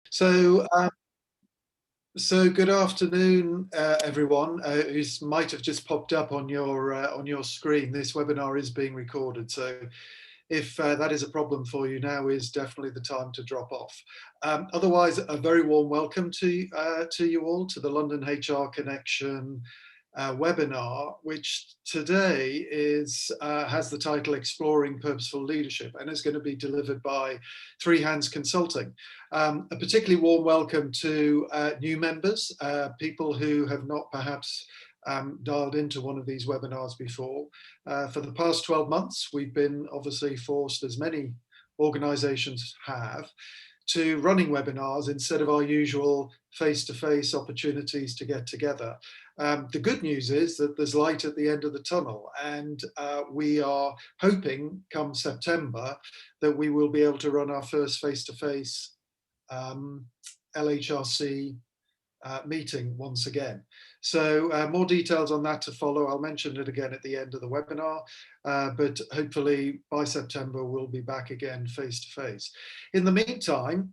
So, good afternoon, everyone who might have just popped up on your screen. This webinar is being recorded, so if that is a problem for you, now is definitely the time to drop off. Otherwise, a very warm welcome to you all to the London HR Connection webinar, which today has the title Exploring Purposeful Leadership, and is going to be delivered by Three Hands Consulting. A particularly warm welcome to new members, people who have not perhaps dialed into one of these webinars before. For the past 12 months, we've been obviously forced, as many organizations have, to running webinars instead of our usual face-to-face opportunities to get together. The good news is that there's light at the end of the tunnel, and we are hoping come September that we will be able to run our first face-to-face LHRC meeting once again. So more details on that to follow. I'll mention it again at the end of the webinar, but hopefully by September we'll be back again face to face. In the meantime,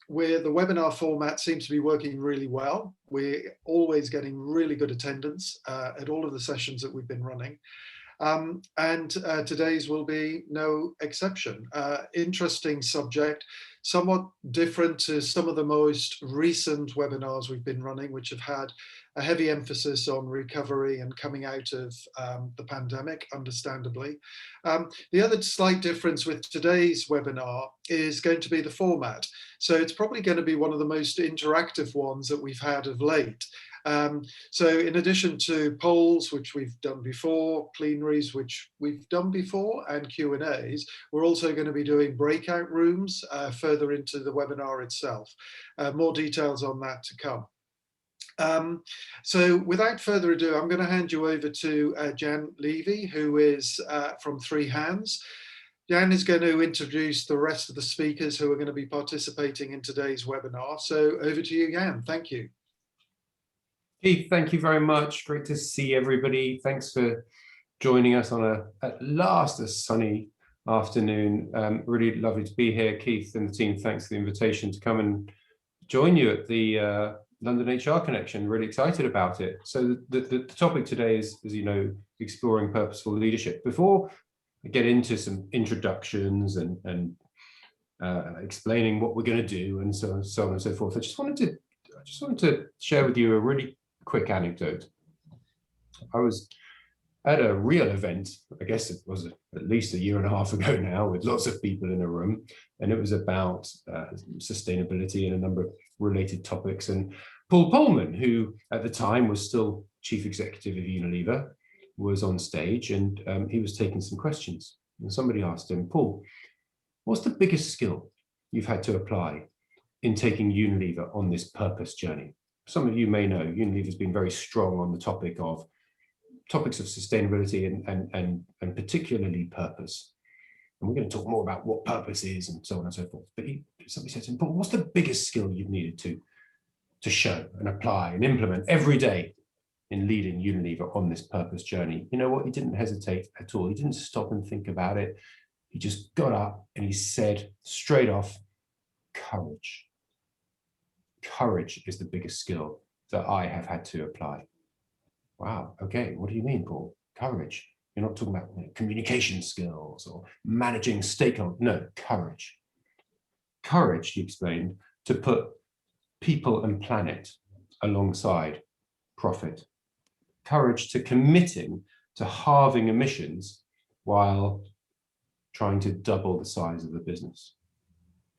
where the webinar format seems to be working really well, we're always getting really good attendance at all of the sessions that we've been running. And today's will be no exception. Interesting subject, somewhat different to some of the most recent webinars we've been running, which have had a heavy emphasis on recovery and coming out of the pandemic, understandably. The other slight difference with today's webinar is going to be the format. So it's probably going to be one of the most interactive ones that we've had of late. So in addition to polls, which we've done before, plenaries, which we've done before, and Q&As, we're also going to be doing breakout rooms further into the webinar itself. More details on that to come. So without further ado, I'm going to hand you over to Jan Levy, who is from Three Hands. Jan is going to introduce the rest of the speakers who are going to be participating in today's webinar. So over to you, Jan. Thank you. Keith, thank you very much. Great to see everybody. Thanks for joining us on at last a sunny afternoon. Really lovely to be here. Keith and the team, thanks for the invitation to come and join you at the London HR Connection. Really excited about it. So the topic today is, as you know, exploring purposeful leadership. Before I get into some introductions and explaining what we're going to do and so on and so forth, I just wanted to share with you a really quick anecdote. I was at a real event, I guess it was at least a year and a half ago now, with lots of people in a room, and it was about sustainability and a number of related topics. And Paul Polman, who at the time was still chief executive of Unilever, was on stage, and he was taking some questions. And somebody asked him, Paul, what's the biggest skill you've had to apply in taking Unilever on this purpose journey? Some of you may know Unilever has been very strong on the topics of sustainability and particularly purpose. And we're going to talk more about what purpose is and so on and so forth. But somebody said to him, Paul, what's the biggest skill you've needed to show and apply and implement every day in leading Unilever on this purpose journey? You know what? He didn't hesitate at all. He didn't stop and think about it. He just got up and he said straight off, courage. Courage is the biggest skill that I have had to apply. Wow, okay, what do you mean, Paul? Courage. You're not talking about communication skills or managing stakeholders. No, courage. Courage, he explained, to put people and planet alongside profit. Courage to committing to halving emissions while trying to double the size of the business.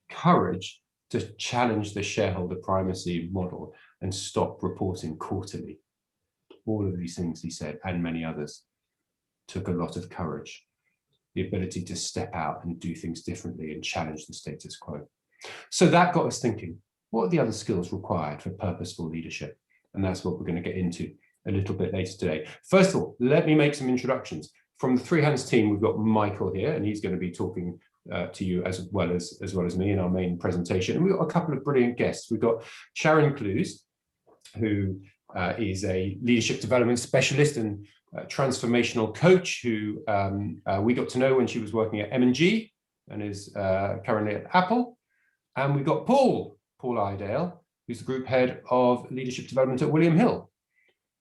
Courage to challenge the shareholder primacy model and stop reporting quarterly. All of these things, he said, and many others, took a lot of courage. The ability to step out and do things differently and challenge the status quo. So that got us thinking, what are the other skills required for purposeful leadership? And that's what we're going to get into a little bit later today. First of all, let me make some introductions. From the Three Hands team, we've got Michael here, and he's going to be talking to you as well as me in our main presentation. And we've got a couple of brilliant guests. We've got Sharon Clues, who is a leadership development specialist and transformational coach who we got to know when she was working at M&G and is currently at Apple. And we've got Paul Paul Idale, who's the group head of leadership development at William Hill.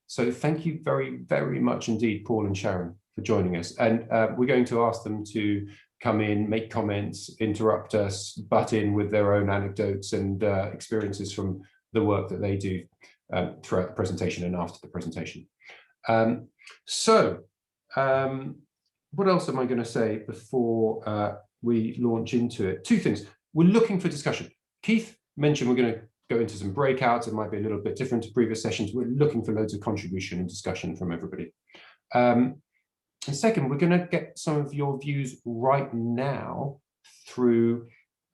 So thank you very, very much indeed, Paul and Sharon, for joining us. And we're going to ask them to come in, make comments, interrupt us, butt in with their own anecdotes and experiences from the work that they do throughout the presentation and after the presentation. What else am I going to say before we launch into it? Two things. We're looking for discussion. Keith mentioned we're going to go into some breakouts. It might be a little bit different to previous sessions. We're looking for loads of contribution and discussion from everybody. And second, we're going to get some of your views right now through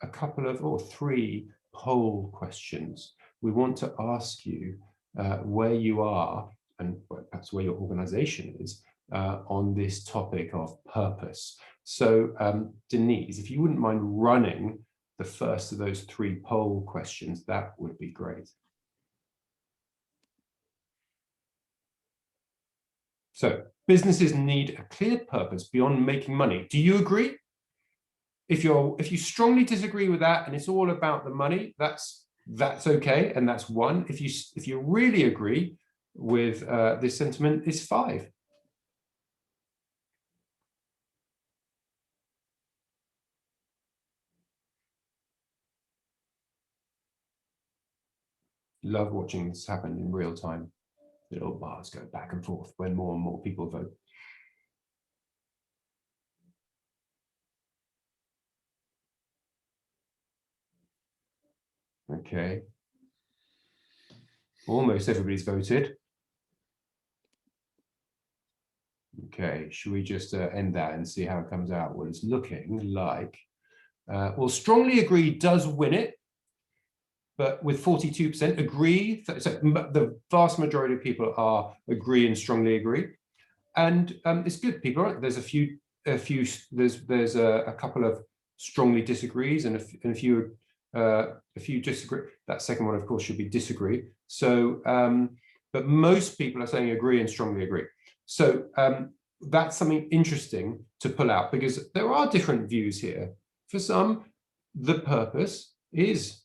a couple of, or 3 poll questions. We want to ask you where you are and perhaps where your organization is on this topic of purpose. So Denise, if you wouldn't mind running the first of those 3 poll questions, that would be great. So businesses need a clear purpose beyond making money. Do you agree? If you strongly disagree with that and it's all about the money, that's okay, and that's 1. If you really agree with this sentiment, it's 5. Love watching this happen in real time. Little bars go back and forth when more and more people vote. Okay. Almost everybody's voted. Okay, should we just end that and see how it comes out? Well, it's looking like, well, strongly agree does win it, but with 42% agree, so the vast majority of people are agree and strongly agree. And it's good, people, right? There's there's a couple of strongly disagrees and a few disagree. That second one, of course, should be disagree. So, but most people are saying agree and strongly agree. So that's something interesting to pull out, because there are different views here. For some, the purpose is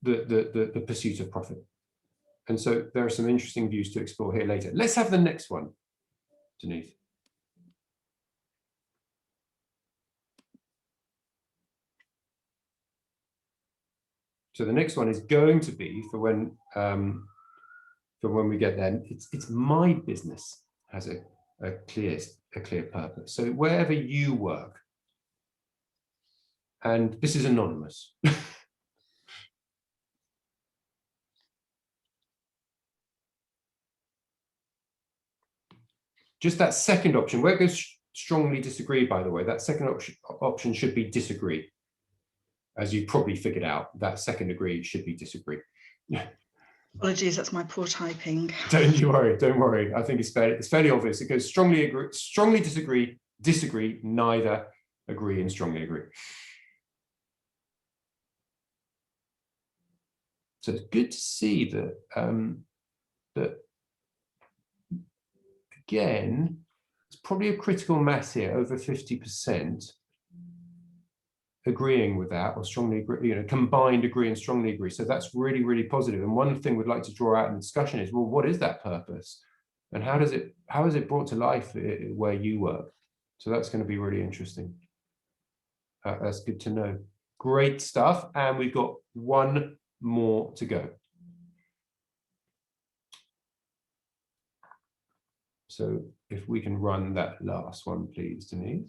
the pursuit of profit. And so there are some interesting views to explore here later. Let's have the next one, Denise. So the next one is going to be for when we get there. It's my business has a clear purpose. So wherever you work, and this is anonymous. Just that second option, where it goes strongly disagree, by the way, that second option should be disagree. As you probably figured out, that second agree should be disagree. Apologies, that's my poor typing. Don't you worry, don't worry. I think it's fairly obvious. It goes strongly agree, strongly disagree, disagree, neither, agree, and strongly agree. So it's good to see that that again, it's probably a critical mass here, over 50% agreeing with that, or strongly agree, combined agree and strongly agree. So that's really, really positive. And one thing we'd like to draw out in the discussion is, well, what is that purpose? And how is it brought to life where you work? So that's going to be really interesting. That's good to know. Great stuff. And we've got one more to go. So if we can run that last one, please, Denise.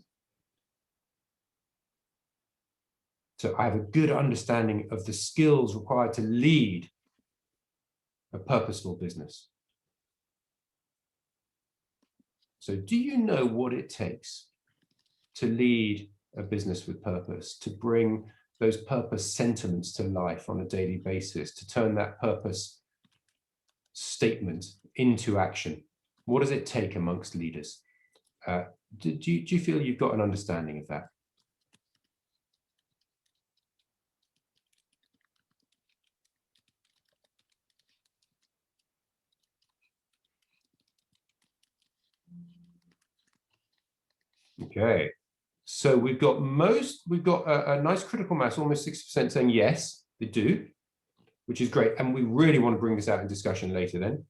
So I have a good understanding of the skills required to lead a purposeful business. So do you know what it takes to lead a business with purpose, to bring those purpose sentiments to life on a daily basis, to turn that purpose statement into action? What does it take amongst leaders? Do you feel you've got an understanding of that? Okay, so we've got a nice critical mass, almost 60% saying yes, They do, which is great. And we really want to bring this out in discussion later then.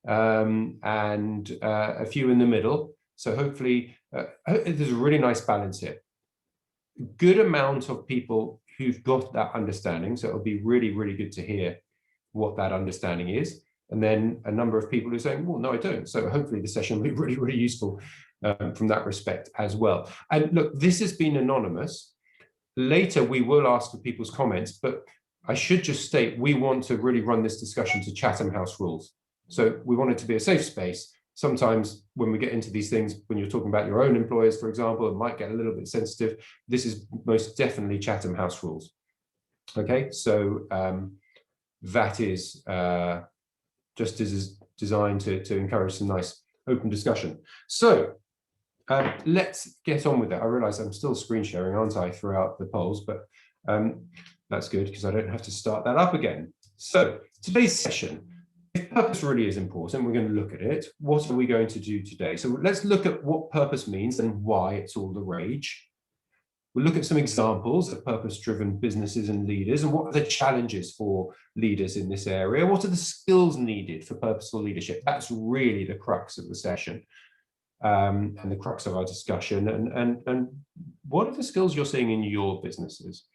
And a few in the middle. So hopefully there's a really nice balance here. Good amount of people who've got that understanding. So it'll be really, really good to hear what that understanding is. And then a number of people who are saying, well, no, I don't. So hopefully the session will be really, really useful from that respect as well. And look, this has been anonymous. Later, we will ask for people's comments, but I should just state, we want to really run this discussion to Chatham House rules. So we want it to be a safe space. Sometimes when we get into these things, when you're talking about your own employers, for example, it might get a little bit sensitive. This is most definitely Chatham House rules. Okay, so that is just as designed to encourage some nice open discussion. So let's get on with it. I realize I'm still screen sharing, aren't I, throughout the polls, but that's good because I don't have to start that up again. So today's session, if purpose really is important, we're going to look at it. What are we going to do today? So let's look at what purpose means and why it's all the rage. We'll look at some examples of purpose-driven businesses and leaders, and what are the challenges for leaders in this area? What are the skills needed for purposeful leadership? That's really the crux of the session and the crux of our discussion. And what are the skills you're seeing in your businesses?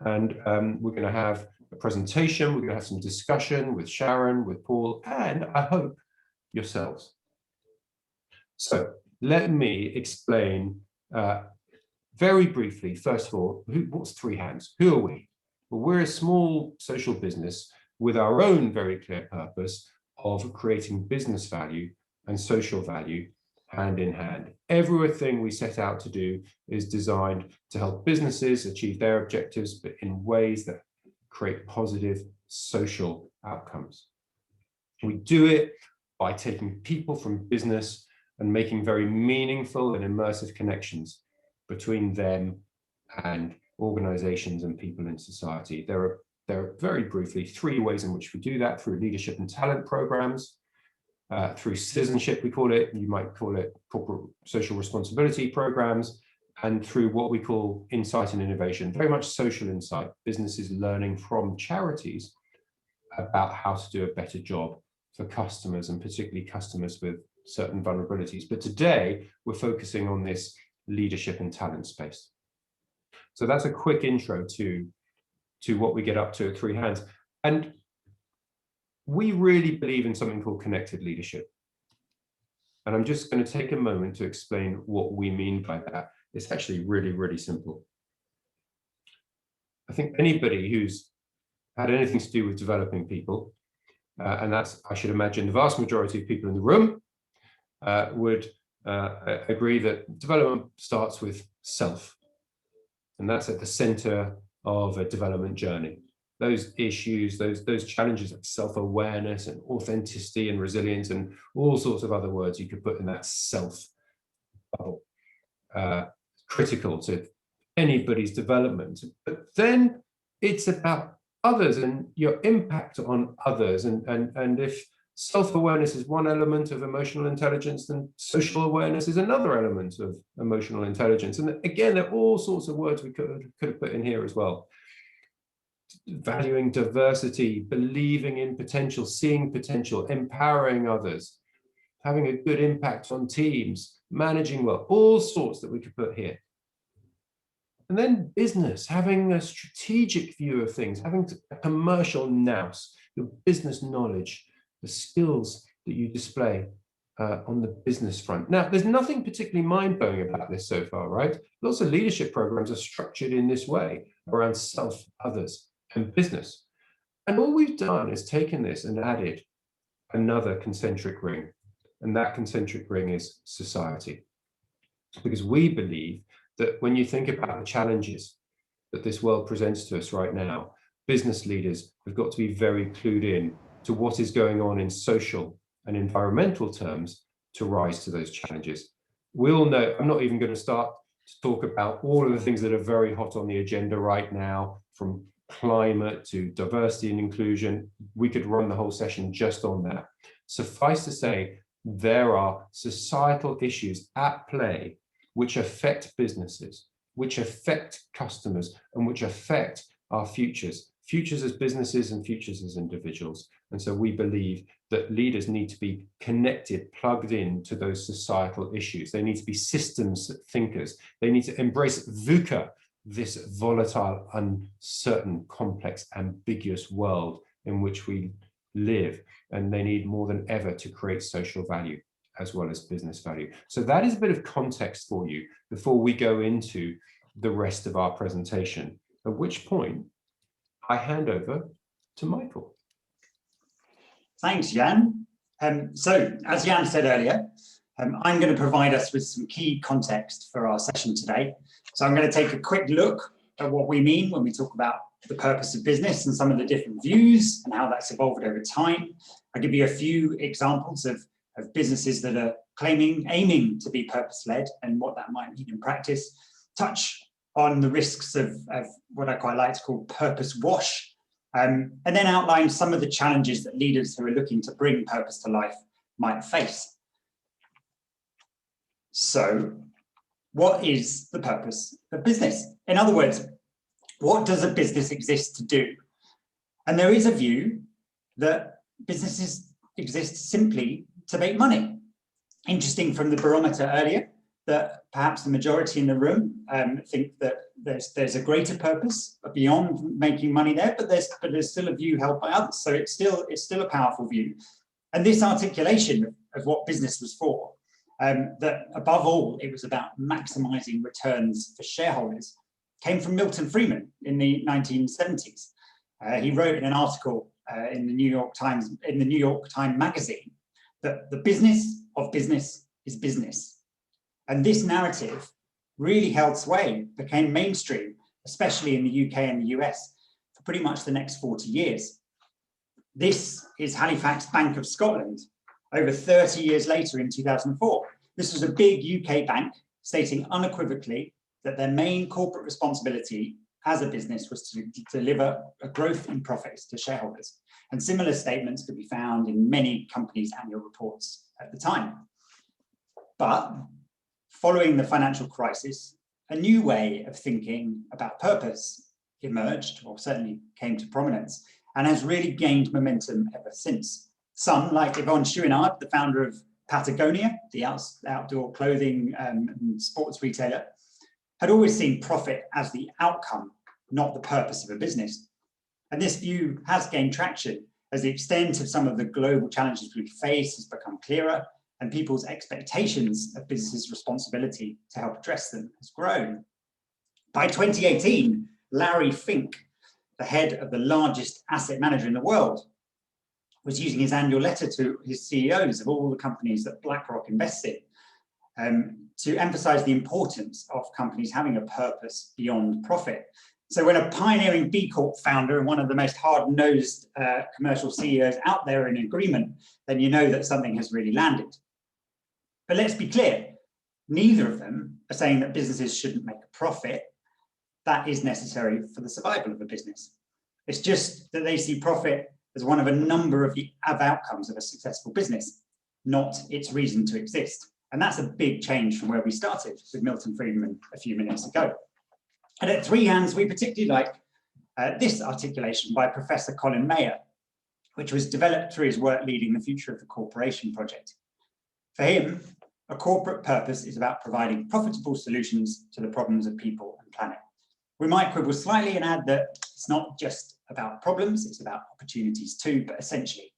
And we're going to have a presentation, we're going to have some discussion with Sharon, with Paul, and I hope yourselves. So let me explain very briefly, first of all, what's Three Hands? Who are we? Well, we're a small social business with our own very clear purpose of creating business value and social value hand in hand. Everything we set out to do is designed to help businesses achieve their objectives, but in ways that create positive social outcomes. We do it by taking people from business and making very meaningful and immersive connections between them and organizations and people in society. There are very briefly three ways in which we do that: through leadership and talent programs, through citizenship, we call it, you might call it corporate social responsibility programs, and through what we call insight and innovation, very much social insight, businesses learning from charities about how to do a better job for customers, and particularly customers with certain vulnerabilities. But today we're focusing on this leadership and talent space. So that's a quick intro to what we get up to at Three Hands. And we really believe in something called connected leadership. And I'm just going to take a moment to explain what we mean by that. It's actually really, really simple. I think anybody who's had anything to do with developing people, and that's, I should imagine, the vast majority of people in the room, would agree that development starts with self. And that's at the center of a development journey. Those issues, those challenges of self-awareness and authenticity and resilience and all sorts of other words you could put in that self bubble, critical to anybody's development. But then it's about others and your impact on others. And if self-awareness is one element of emotional intelligence, then social awareness is another element of emotional intelligence. And again, there are all sorts of words we could have put in here as well. Valuing diversity, believing in potential, seeing potential, empowering others, having a good impact on teams, managing well, all sorts that we could put here. And then business, having a strategic view of things, having a commercial nous, your business knowledge, the skills that you display on the business front. Now, there's nothing particularly mind-blowing about this so far, right? Lots of leadership programs are structured in this way around self, others, and business. And all we've done is taken this and added another concentric ring. And that concentric ring is society. Because we believe that when you think about the challenges that this world presents to us right now, business leaders have got to be very clued in to what is going on in social and environmental terms to rise to those challenges. We all know, I'm not even going to start to talk about all of the things that are very hot on the agenda right now, from climate to diversity and inclusion. We could run the whole session just on that. Suffice to say, there are societal issues at play which affect businesses, which affect customers, and which affect our futures futures as businesses and futures as individuals. And so we believe that leaders need to be connected, plugged in to those societal issues. They need to be systems thinkers. They need to embrace VUCA, this volatile, uncertain, complex, ambiguous world in which we live. And they need more than ever to create social value as well as business value. So that is a bit of context for you before we go into the rest of our presentation, at which point I hand over to Michael. Thanks, Jan. So, as Jan said earlier, I'm going to provide us with some key context for our session today. So I'm going to take a quick look at what we mean when we talk about the purpose of business and some of the different views and how that's evolved over time. I'll give you a few examples of businesses that are aiming to be purpose-led and what that might mean in practice. Touch on the risks of what I quite like to call purpose wash, and then outline some of the challenges that leaders who are looking to bring purpose to life might face. So, what is the purpose of business? In other words, what does a business exist to do? And there is a view that businesses exist simply to make money. Interesting from the barometer earlier, that perhaps the majority in the room think that there's a greater purpose beyond making money there, but there's still a view held by others. So it's still a powerful view. And this articulation of what business was for, that above all, it was about maximizing returns for shareholders, came from Milton Friedman in the 1970s. He wrote in an article in the New York Times magazine that the business of business is business. And this narrative really held sway, became mainstream, especially in the UK and the US, for pretty much the next 40 years. This is Halifax Bank of Scotland, over 30 years later in 2004. This was a big UK bank stating unequivocally that their main corporate responsibility as a business was to deliver a growth in profits to shareholders. And similar statements could be found in many companies' annual reports at the time. But following the financial crisis, a new way of thinking about purpose emerged, or certainly came to prominence, and has really gained momentum ever since. Some, like Yvonne Chouinard, the founder of Patagonia, the outdoor clothing and sports retailer, had always seen profit as the outcome, not the purpose of a business. And this view has gained traction as the extent of some of the global challenges we face has become clearer, and people's expectations of business' responsibility to help address them has grown. By 2018, Larry Fink, the head of the largest asset manager in the world, was using his annual letter to his CEOs of all the companies that BlackRock invests in to emphasize the importance of companies having a purpose beyond profit. So when a pioneering B Corp founder and one of the most hard-nosed commercial CEOs out there are in agreement, then you know that something has really landed. But let's be clear, neither of them are saying that businesses shouldn't make a profit. That is necessary for the survival of a business. It's just that they see profit as one of a number of outcomes of a successful business, not its reason to exist. And that's a big change from where we started with Milton Friedman a few minutes ago. And at Three Hands, we particularly like this articulation by Professor Colin Mayer, which was developed through his work leading the Future of the Corporation project. For him, a corporate purpose is about providing profitable solutions to the problems of people and planet. We might quibble slightly and add that it's not just about problems, it's about opportunities too, but essentially,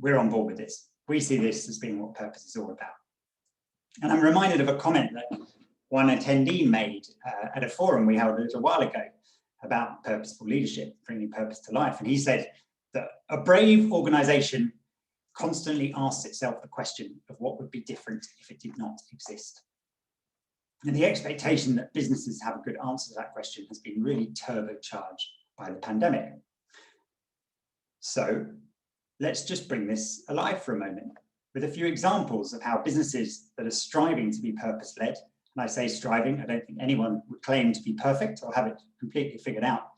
we're on board with this. We see this as being what purpose is all about. And I'm reminded of a comment that one attendee made at a forum we held a little while ago about purposeful leadership, bringing purpose to life. And he said that a brave organization constantly asks itself the question of what would be different if it did not exist. And the expectation that businesses have a good answer to that question has been really turbocharged by the pandemic. So let's just bring this alive for a moment with a few examples of how businesses that are striving to be purpose-led, and I say striving, I don't think anyone would claim to be perfect or have it completely figured out,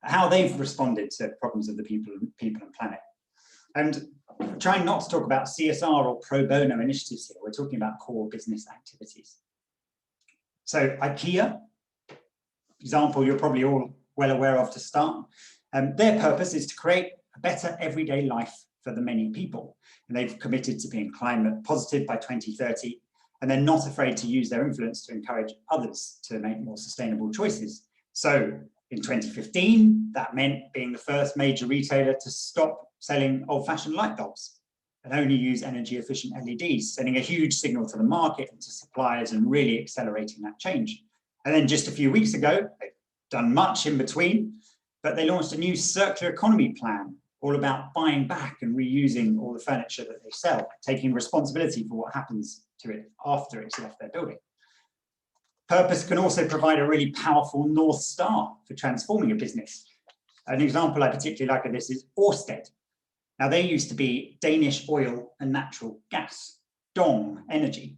how they've responded to problems of the people and planet. And we're trying not to talk about CSR or pro bono initiatives here, we're talking about core business activities. So IKEA, example you're probably all well aware of to start, Their purpose is to create a better everyday life for the many people. And they've committed to being climate positive by 2030. And they're not afraid to use their influence to encourage others to make more sustainable choices. So in 2015, that meant being the first major retailer to stop selling old-fashioned light bulbs and only use energy-efficient LEDs, sending a huge signal to the market and to suppliers and really accelerating that change. And then just a few weeks ago, they've done much in between, but they launched a new circular economy plan all about buying back and reusing all the furniture that they sell, taking responsibility for what happens to it after it's left their building. Purpose can also provide a really powerful North Star for transforming a business. An example I particularly like of this is Ørsted. Now, they used to be Danish oil and natural gas, DONG energy,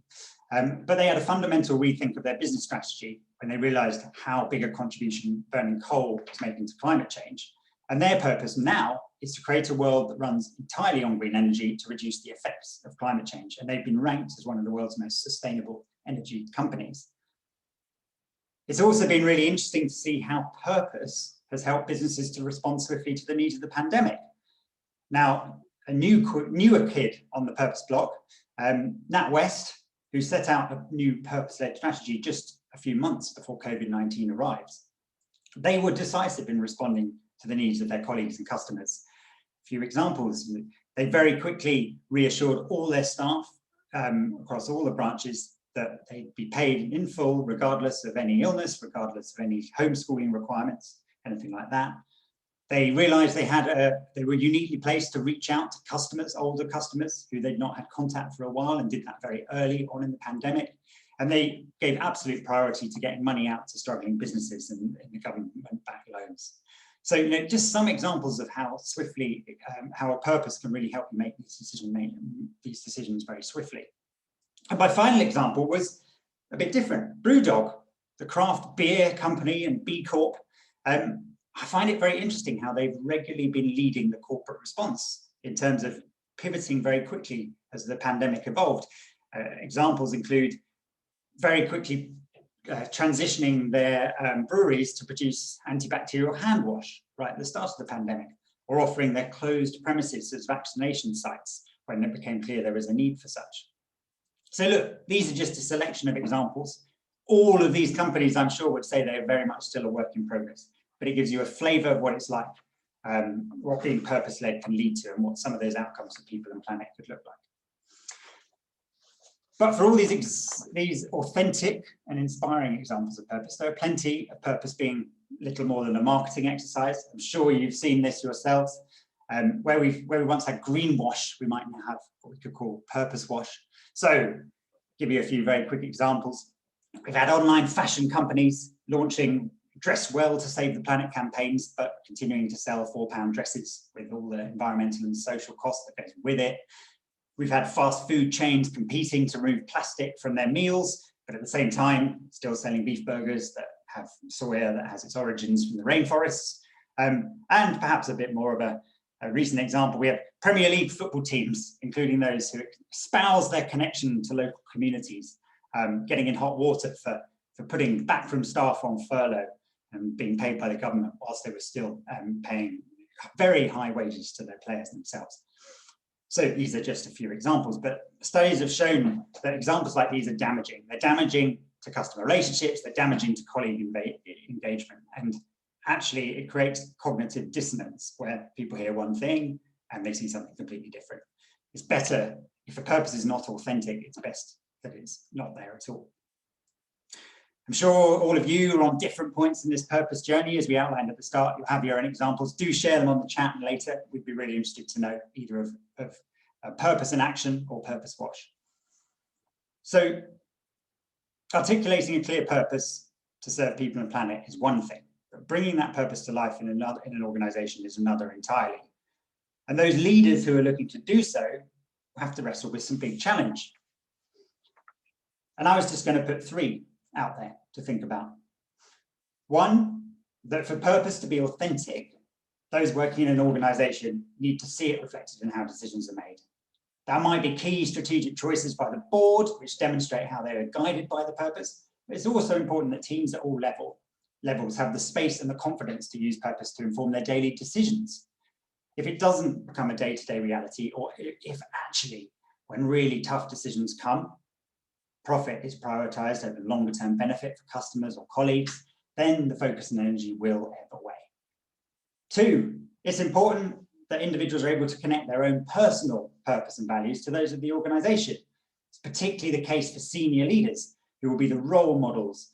but they had a fundamental rethink of their business strategy when they realized how big a contribution burning coal is making to climate change. And their purpose now is to create a world that runs entirely on green energy to reduce the effects of climate change. And they've been ranked as one of the world's most sustainable energy companies. It's also been really interesting to see how purpose has helped businesses to respond swiftly to the needs of the pandemic. Now, a newer kid on the purpose block, NatWest, who set out a new purpose-led strategy just a few months before COVID-19 arrived. They were decisive in responding to the needs of their colleagues and customers. A few examples: they very quickly reassured all their staff across all the branches that they'd be paid in full, regardless of any illness, regardless of any homeschooling requirements, anything like that. They realized they were uniquely placed to reach out to customers, older customers who they'd not had contact for a while, and did that very early on in the pandemic. And they gave absolute priority to getting money out to struggling businesses and the government-backed loans. So, just some examples of how swiftly, how a purpose can really help you make these decisions very swiftly. And my final example was a bit different. Brewdog, the craft beer company and B Corp, I find it very interesting how they've regularly been leading the corporate response in terms of pivoting very quickly as the pandemic evolved. Examples include very quickly transitioning their breweries to produce antibacterial hand wash right at the start of the pandemic, or offering their closed premises as vaccination sites when it became clear there was a need for such. So look, these are just a selection of examples. All of these companies, I'm sure, would say they're very much still a work in progress, but it gives you a flavor of what it's like, what being purpose-led can lead to, and what some of those outcomes for people and planet could look like. But for all these authentic and inspiring examples of purpose, there are plenty of purpose being little more than a marketing exercise. I'm sure you've seen this yourselves. Where we once had greenwash, we might now have what we could call purpose wash. So, give you a few very quick examples. We've had online fashion companies launching dress well to save the planet campaigns, but continuing to sell £4 dresses with all the environmental and social costs that goes with it. We've had fast food chains competing to remove plastic from their meals, but at the same time, still selling beef burgers that have soya that has its origins from the rainforests. And perhaps a bit more of a recent example, we have Premier League football teams, including those who espouse their connection to local communities, getting in hot water for putting backroom staff on furlough and being paid by the government whilst they were still paying very high wages to their players themselves. So these are just a few examples, but studies have shown that examples like these are damaging. They're damaging to customer relationships, they're damaging to colleague engagement, and actually it creates cognitive dissonance where people hear one thing and they see something completely different. It's better, if a purpose is not authentic, it's best that it's not there at all. I'm sure all of you are on different points in this purpose journey. As we outlined at the start, you'll have your own examples. Do share them on the chat later. We'd be really interested to know either of purpose in action or purpose wash. So articulating a clear purpose to serve people and planet is one thing, but bringing that purpose to life in an organization is another entirely. And those leaders who are looking to do so have to wrestle with some big challenge. And I was just going to put three out there to think about. One, that for purpose to be authentic, those working in an organization need to see it reflected in how decisions are made. That might be key strategic choices by the board, which demonstrate how they are guided by the purpose, but it's also important that teams at all levels levels have the space and the confidence to use purpose to inform their daily decisions. If it doesn't become a day-to-day reality, or if actually, when really tough decisions come, profit is prioritized over longer-term benefit for customers or colleagues, then the focus and energy will ebb away. 2, it's important that individuals are able to connect their own personal purpose and values to those of the organization. It's particularly the case for senior leaders, who will be the role models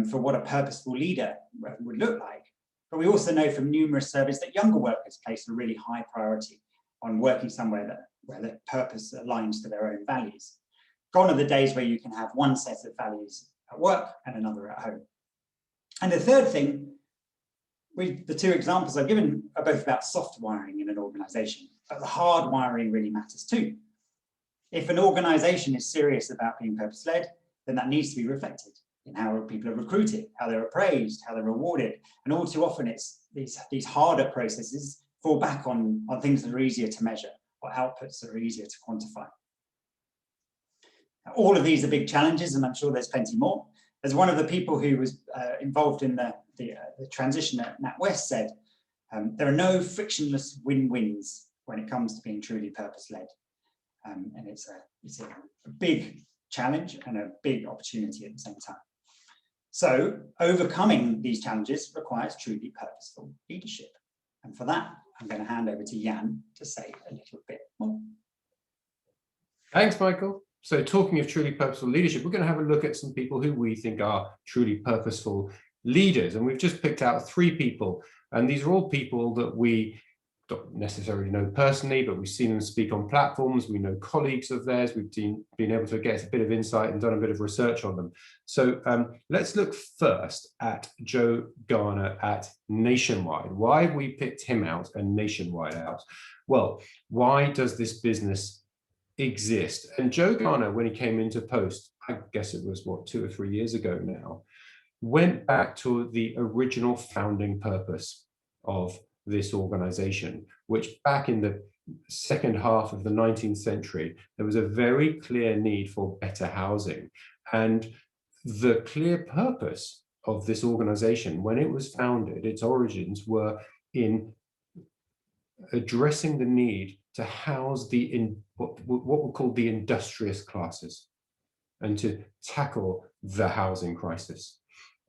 for what a purposeful leader would look like. But we also know from numerous surveys that younger workers place a really high priority on working somewhere where the purpose aligns to their own values. Gone are the days where you can have one set of values at work and another at home. And the third thing, the 2 examples I've given are both about soft wiring in an organization, but the hard wiring really matters too. If an organization is serious about being purpose-led, then that needs to be reflected in how people are recruited, how they're appraised, how they're rewarded. And all too often it's these harder processes fall back on things that are easier to measure, or outputs that are easier to quantify. Now, all of these are big challenges, and I'm sure there's plenty more. As one of the people who was involved in the transition at NatWest said, there are no frictionless win-wins when it comes to being truly purpose-led. And it's a big challenge and a big opportunity at the same time. So overcoming these challenges requires truly purposeful leadership. And for that, I'm going to hand over to Jan to say a little bit more. Thanks, Michael. So talking of truly purposeful leadership, we're going to have a look at some people who we think are truly purposeful leaders. And we've just picked out 3 people. And these are all people that we don't necessarily know personally, but we've seen them speak on platforms. We know colleagues of theirs. We've been able to get a bit of insight and done a bit of research on them. So let's look first at Joe Garner at Nationwide. Why have we picked him out and Nationwide out? Well, why does this business exist? And Joe Garner, when he came into post, I guess it was, what, 2 or 3 years ago now, went back to the original founding purpose of this organization, which back in the second half of the 19th century, there was a very clear need for better housing. And the clear purpose of this organization, when it was founded, its origins were in addressing the need to house what were called the industrious classes and to tackle the housing crisis.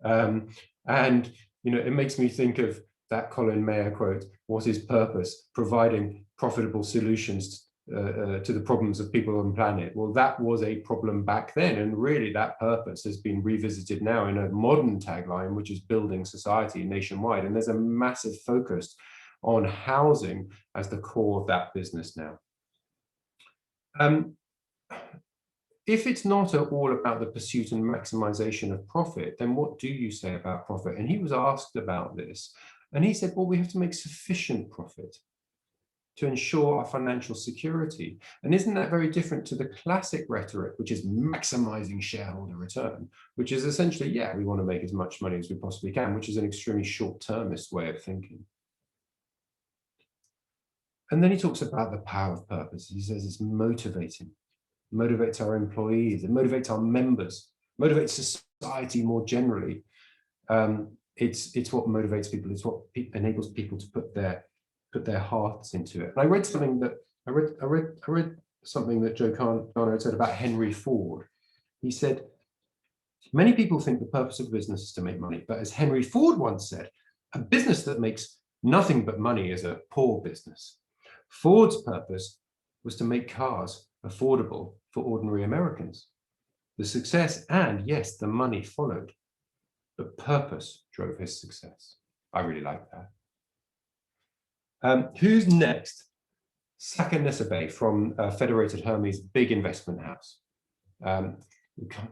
And, you know, it makes me think of that Colin Mayer quote, what is purpose? Providing profitable solutions to the problems of people on the planet. Well, that was a problem back then. And really that purpose has been revisited now in a modern tagline, which is building society nationwide. And there's a massive focus on housing as the core of that business now. If it's not all about the pursuit and maximization of profit, then what do you say about profit? And he was asked about this. And he said, well, we have to make sufficient profit to ensure our financial security. And isn't that very different to the classic rhetoric, which is maximizing shareholder return, which is essentially, yeah, we want to make as much money as we possibly can, which is an extremely short-termist way of thinking. And then he talks about the power of purpose. He says it's motivating, motivates our employees, it motivates our members, motivates society more generally. It's what motivates people. It's what enables people to put their hearts into it. And I read something that I read something that Joe Garner had said about Henry Ford. He said, many people think the purpose of business is to make money, but as Henry Ford once said, a business that makes nothing but money is a poor business. Ford's purpose was to make cars affordable for ordinary Americans. The success and, yes, the money followed, but purpose drove his success. I really like that. Who's next? Saka Nesebe from Federated Hermes, big investment house.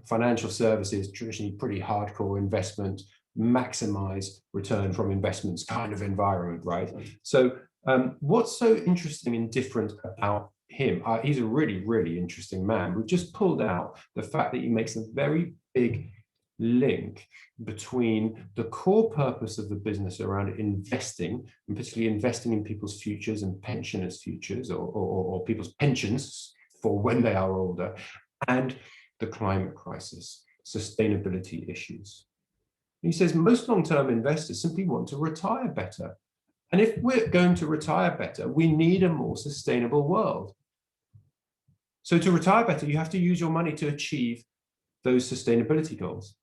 Financial services, traditionally pretty hardcore investment, maximize return from investments kind of environment, right? So what's so interesting and different about him? He's a really, really interesting man. We've just pulled out the fact that he makes a very big link between the core purpose of the business around investing, and particularly investing in people's futures and pensioners' futures, or people's pensions for when they are older, and the climate crisis, sustainability issues. He says most long-term investors simply want to retire better. And if we're going to retire better, we need a more sustainable world. So to retire better, you have to use your money to achieve those sustainability goals.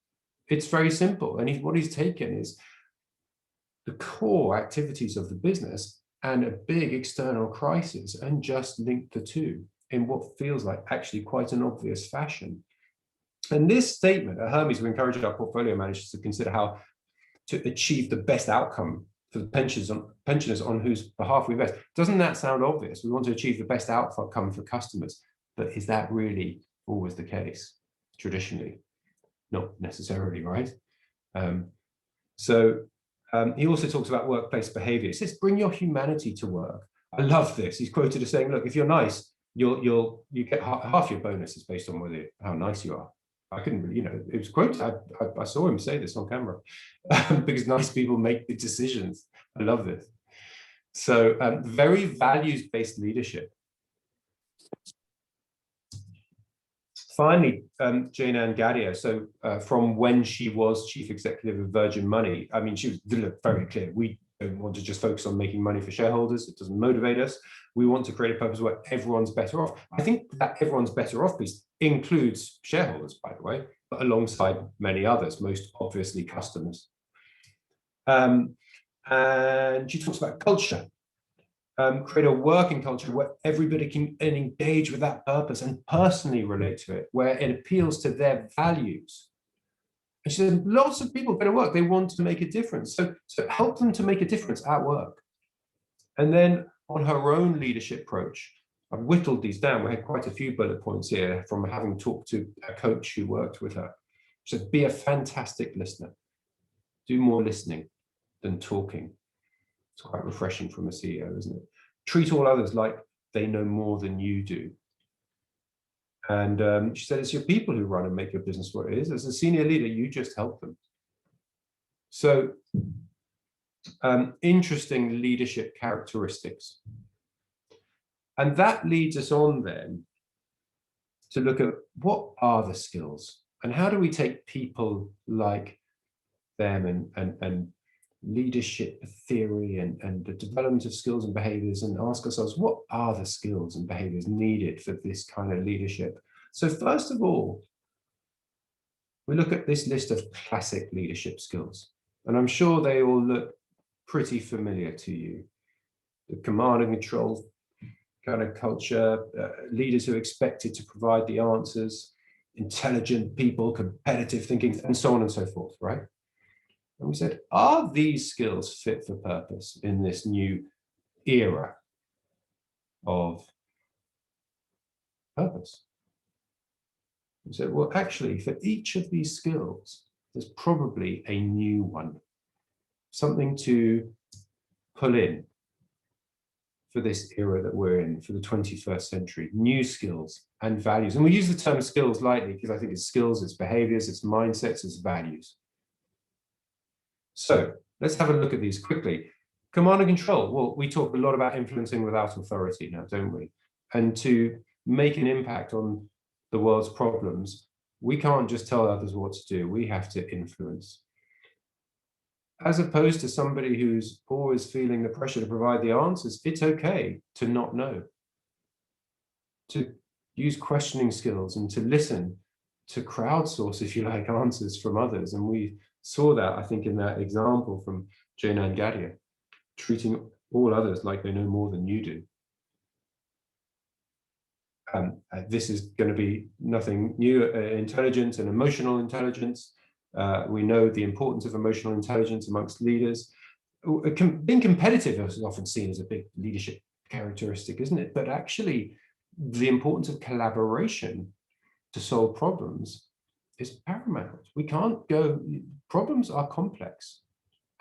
It's very simple. And what he's taken is the core activities of the business and a big external crisis and just linked the two in what feels like actually quite an obvious fashion. And this statement at Hermes, we encourage our portfolio managers to consider how to achieve the best outcome for the pensioners on whose behalf we invest. Doesn't that sound obvious? We want to achieve the best outcome for customers, but is that really always the case? Traditionally, not necessarily, right? He also talks about workplace behavior. He says, bring your humanity to work. I love this. He's quoted as saying, look, if you're nice, you get half your bonus is based on how nice you are. I couldn't really, it was quoted. I saw him say this on camera because nice people make the decisions. I love this. So very values-based leadership. Finally, Jane Ann Gadia, so from when she was chief executive of Virgin Money, I mean, she was very clear. We don't want to just focus on making money for shareholders. It doesn't motivate us. We want to create a purpose where everyone's better off. I think that everyone's better off piece includes shareholders, by the way, but alongside many others, most obviously customers. And she talks about culture. Create a working culture where everybody can engage with that purpose and personally relate to it, where it appeals to their values. And she said, lots of people go to work, they want to make a difference. So help them to make a difference at work. And then on her own leadership approach, I've whittled these down. We had quite a few bullet points here from having talked to a coach who worked with her. She said, be a fantastic listener. Do more listening than talking. It's quite refreshing from a CEO, isn't it? Treat all others like they know more than you do. And she said, it's your people who run and make your business what it is. As a senior leader, you just help them. So interesting leadership characteristics. And that leads us on then to look at what are the skills and how do we take people like them and leadership theory and the development of skills and behaviors and ask ourselves, what are the skills and behaviors needed for this kind of leadership? So first of all, we look at this list of classic leadership skills, and I'm sure they all look pretty familiar to you. The command and control kind of culture, leaders who are expected to provide the answers, intelligent people, competitive thinking, and so on and so forth, right? And we said, are these skills fit for purpose in this new era of purpose? We said, well, actually, for each of these skills, there's probably a new one, something to pull in for this era that we're in, for the 21st century, new skills and values. And we use the term skills lightly because I think it's skills, it's behaviors, it's mindsets, it's values. So let's have a look at these quickly. Command and control. Well, we talk a lot about influencing without authority now, don't we? And to make an impact on the world's problems, we can't just tell others what to do. We have to influence. As opposed to somebody who's always feeling the pressure to provide the answers, it's okay to not know. To use questioning skills and to listen, to crowdsource, if you like, answers from others. And we saw that, I think, in that example from Jane Ann Gadia, treating all others like they know more than you do. This is going to be nothing new. Intelligence and emotional intelligence. We know the importance of emotional intelligence amongst leaders. Being competitive is often seen as a big leadership characteristic, isn't it? But actually, the importance of collaboration to solve problems is paramount. We can't go, problems are complex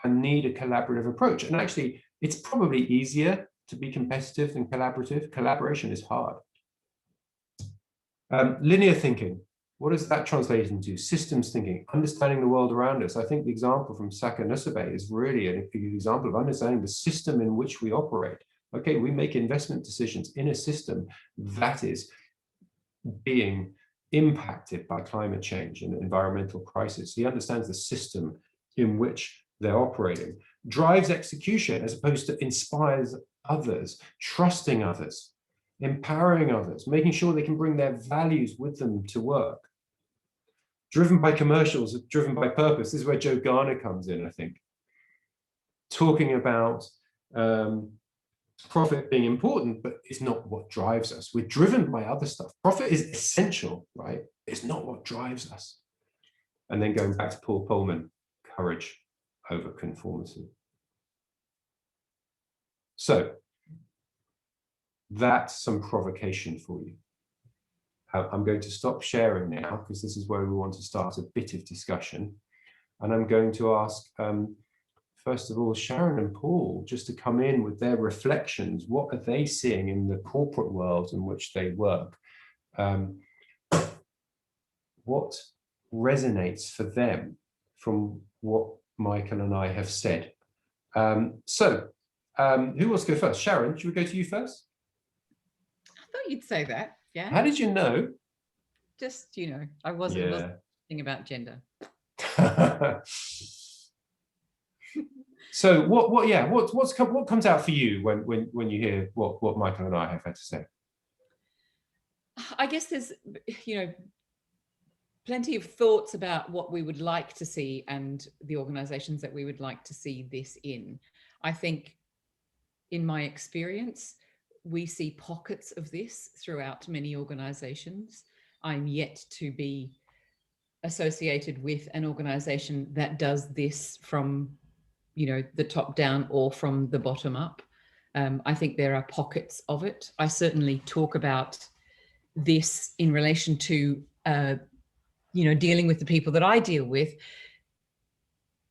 and need a collaborative approach. And actually, it's probably easier to be competitive than collaborative. Collaboration is hard. Linear thinking, what does that translate into? Systems thinking, understanding the world around us. I think the example from Saka Nussabe is really an example of understanding the system in which we operate. Okay, we make investment decisions in a system that is being impacted by climate change and environmental crisis. He understands the system in which they're operating, drives execution as opposed to inspires others, trusting others, empowering others, making sure they can bring their values with them to work. Driven by commercials, driven by purpose. This is where Joe Garner comes in, I think. Talking about profit being important, but it's not what drives us. We're driven by other stuff. Profit is essential, right? It's not what drives us. And then going back to Paul Polman, courage over conformity. So that's some provocation for you. I'm going to stop sharing now because this is where we want to start a bit of discussion. And I'm going to ask, first of all, Sharon and Paul, just to come in with their reflections. What are they seeing in the corporate world in which they work? What resonates for them from what Michael and I have said? Who wants to go first? Sharon, should we go to you first? I thought you'd say that. Yeah. How ded you know? Just, you know, I wasn't thinking about gender. So what comes out for you when you hear what Michael and I have had to say? I guess there's, you know, plenty of thoughts about what we would like to see and the organizations that we would like to see this in. I think in my experience, we see pockets of this throughout many organizations. I'm yet to be associated with an organization that does this from, you know, the top down or from the bottom up. I think there are pockets of it. I certainly talk about this in relation to, you know, dealing with the people that I deal with,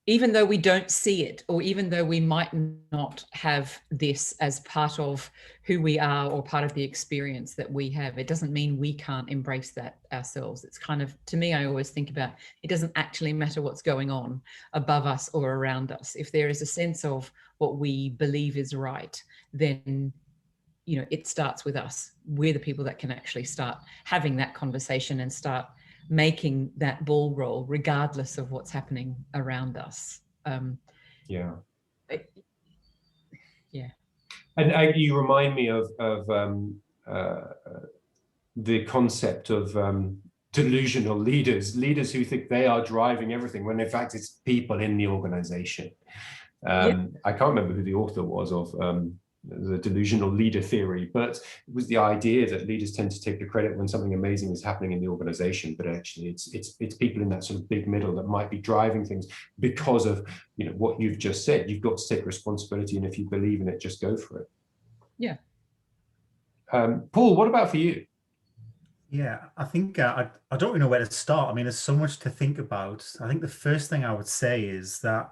even though we don't see it, or even though we might not have this as part of who we are or part of the experience that we have, it doesn't mean we can't embrace that ourselves. It's kind of, to me, I always think about, it doesn't actually matter what's going on above us or around us. If there is a sense of what we believe is right, then, you know, it starts with us. We're the people that can actually start having that conversation and start making that ball roll regardless of what's happening around us. Yeah. Yeah. And you remind me of the concept of delusional leaders who think they are driving everything when in fact it's people in the organization. I can't remember who the author was of the delusional leader theory, but it was the idea that leaders tend to take the credit when something amazing is happening in the organization, but actually it's people in that sort of big middle that might be driving things because of, you know, what you've just said. You've got to take responsibility, and if you believe in it, just go for it. Yeah. Paul, what about for you? Yeah, I think I don't really know where to start. I mean, there's so much to think about. I think the first thing I would say is that,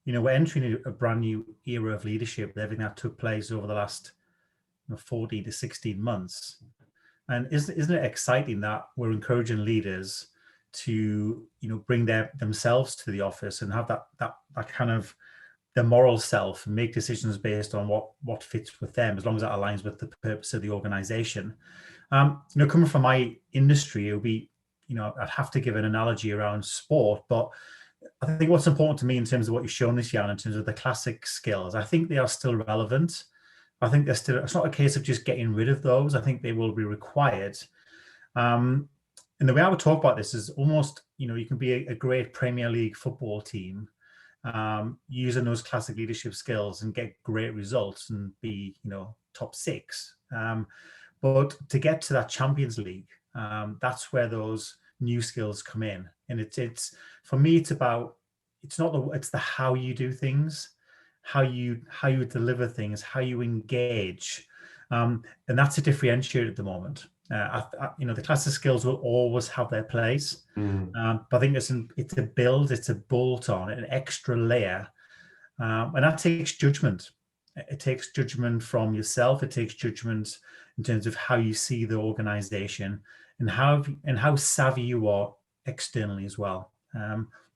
you know, we're entering a brand new era of leadership, everything that took place over the last 40 to 16 months. And isn't it exciting that we're encouraging leaders to, you know, bring themselves to the office and have that kind of their moral self and make decisions based on what fits with them, as long as that aligns with the purpose of the organization. You know, coming from my industry, it would be, you know, I'd have to give an analogy around sport, but I think what's important to me in terms of what you've shown this year, in terms of the classic skills, I think they are still relevant. I think they're still, it's not a case of just getting rid of those. I think they will be required. And the way I would talk about this is almost, you know, you can be a great Premier League football team using those classic leadership skills and get great results and be, you know, top 6. But to get to that Champions League, that's where those new skills come in. And it's for me, it's the how you do things, how you deliver things, how you engage, and that's a differentiator at the moment. You know, the classic skills will always have their place, but I think it's a build, it's a bolt on, an extra layer, and that takes judgment. It takes judgment from yourself. It takes judgment in terms of how you see the organization and how savvy you are externally as well.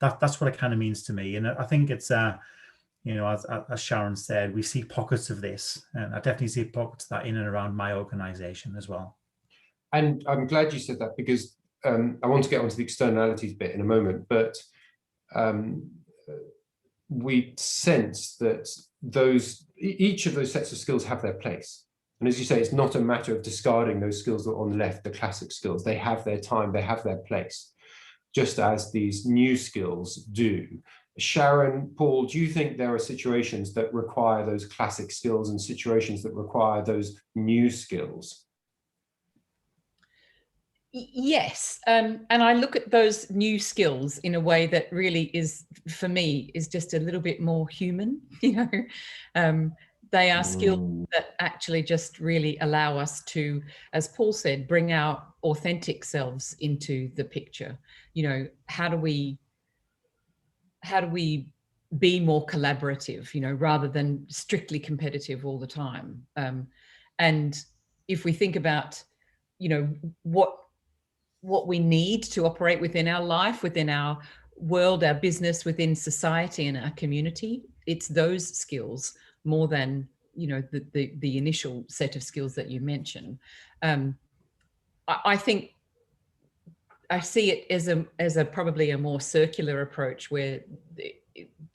That's what it kind of means to me. And I think it's, you know, as Sharon said, we see pockets of this, and I definitely see pockets of that in and around my organization as well. And I'm glad you said that, because I want to get onto the externalities bit in a moment, but we sense that each of those sets of skills have their place. And as you say, it's not a matter of discarding those skills that are on the left, the classic skills. They have their time, they have their place, just as these new skills do. Sharon, Paul, do you think there are situations that require those classic skills and situations that require those new skills? Yes, and I look at those new skills in a way that really is, for me, is just a little bit more human. You know, they are skills that actually just really allow us to, as Paul said, bring our authentic selves into the picture. You know, how do we be more collaborative, you know, rather than strictly competitive all the time? And if we think about, you know, what we need to operate within our life, within our world, our business, within society and our community, it's those skills more than, you know, the initial set of skills that you mentioned. I think I see it as a probably a more circular approach, where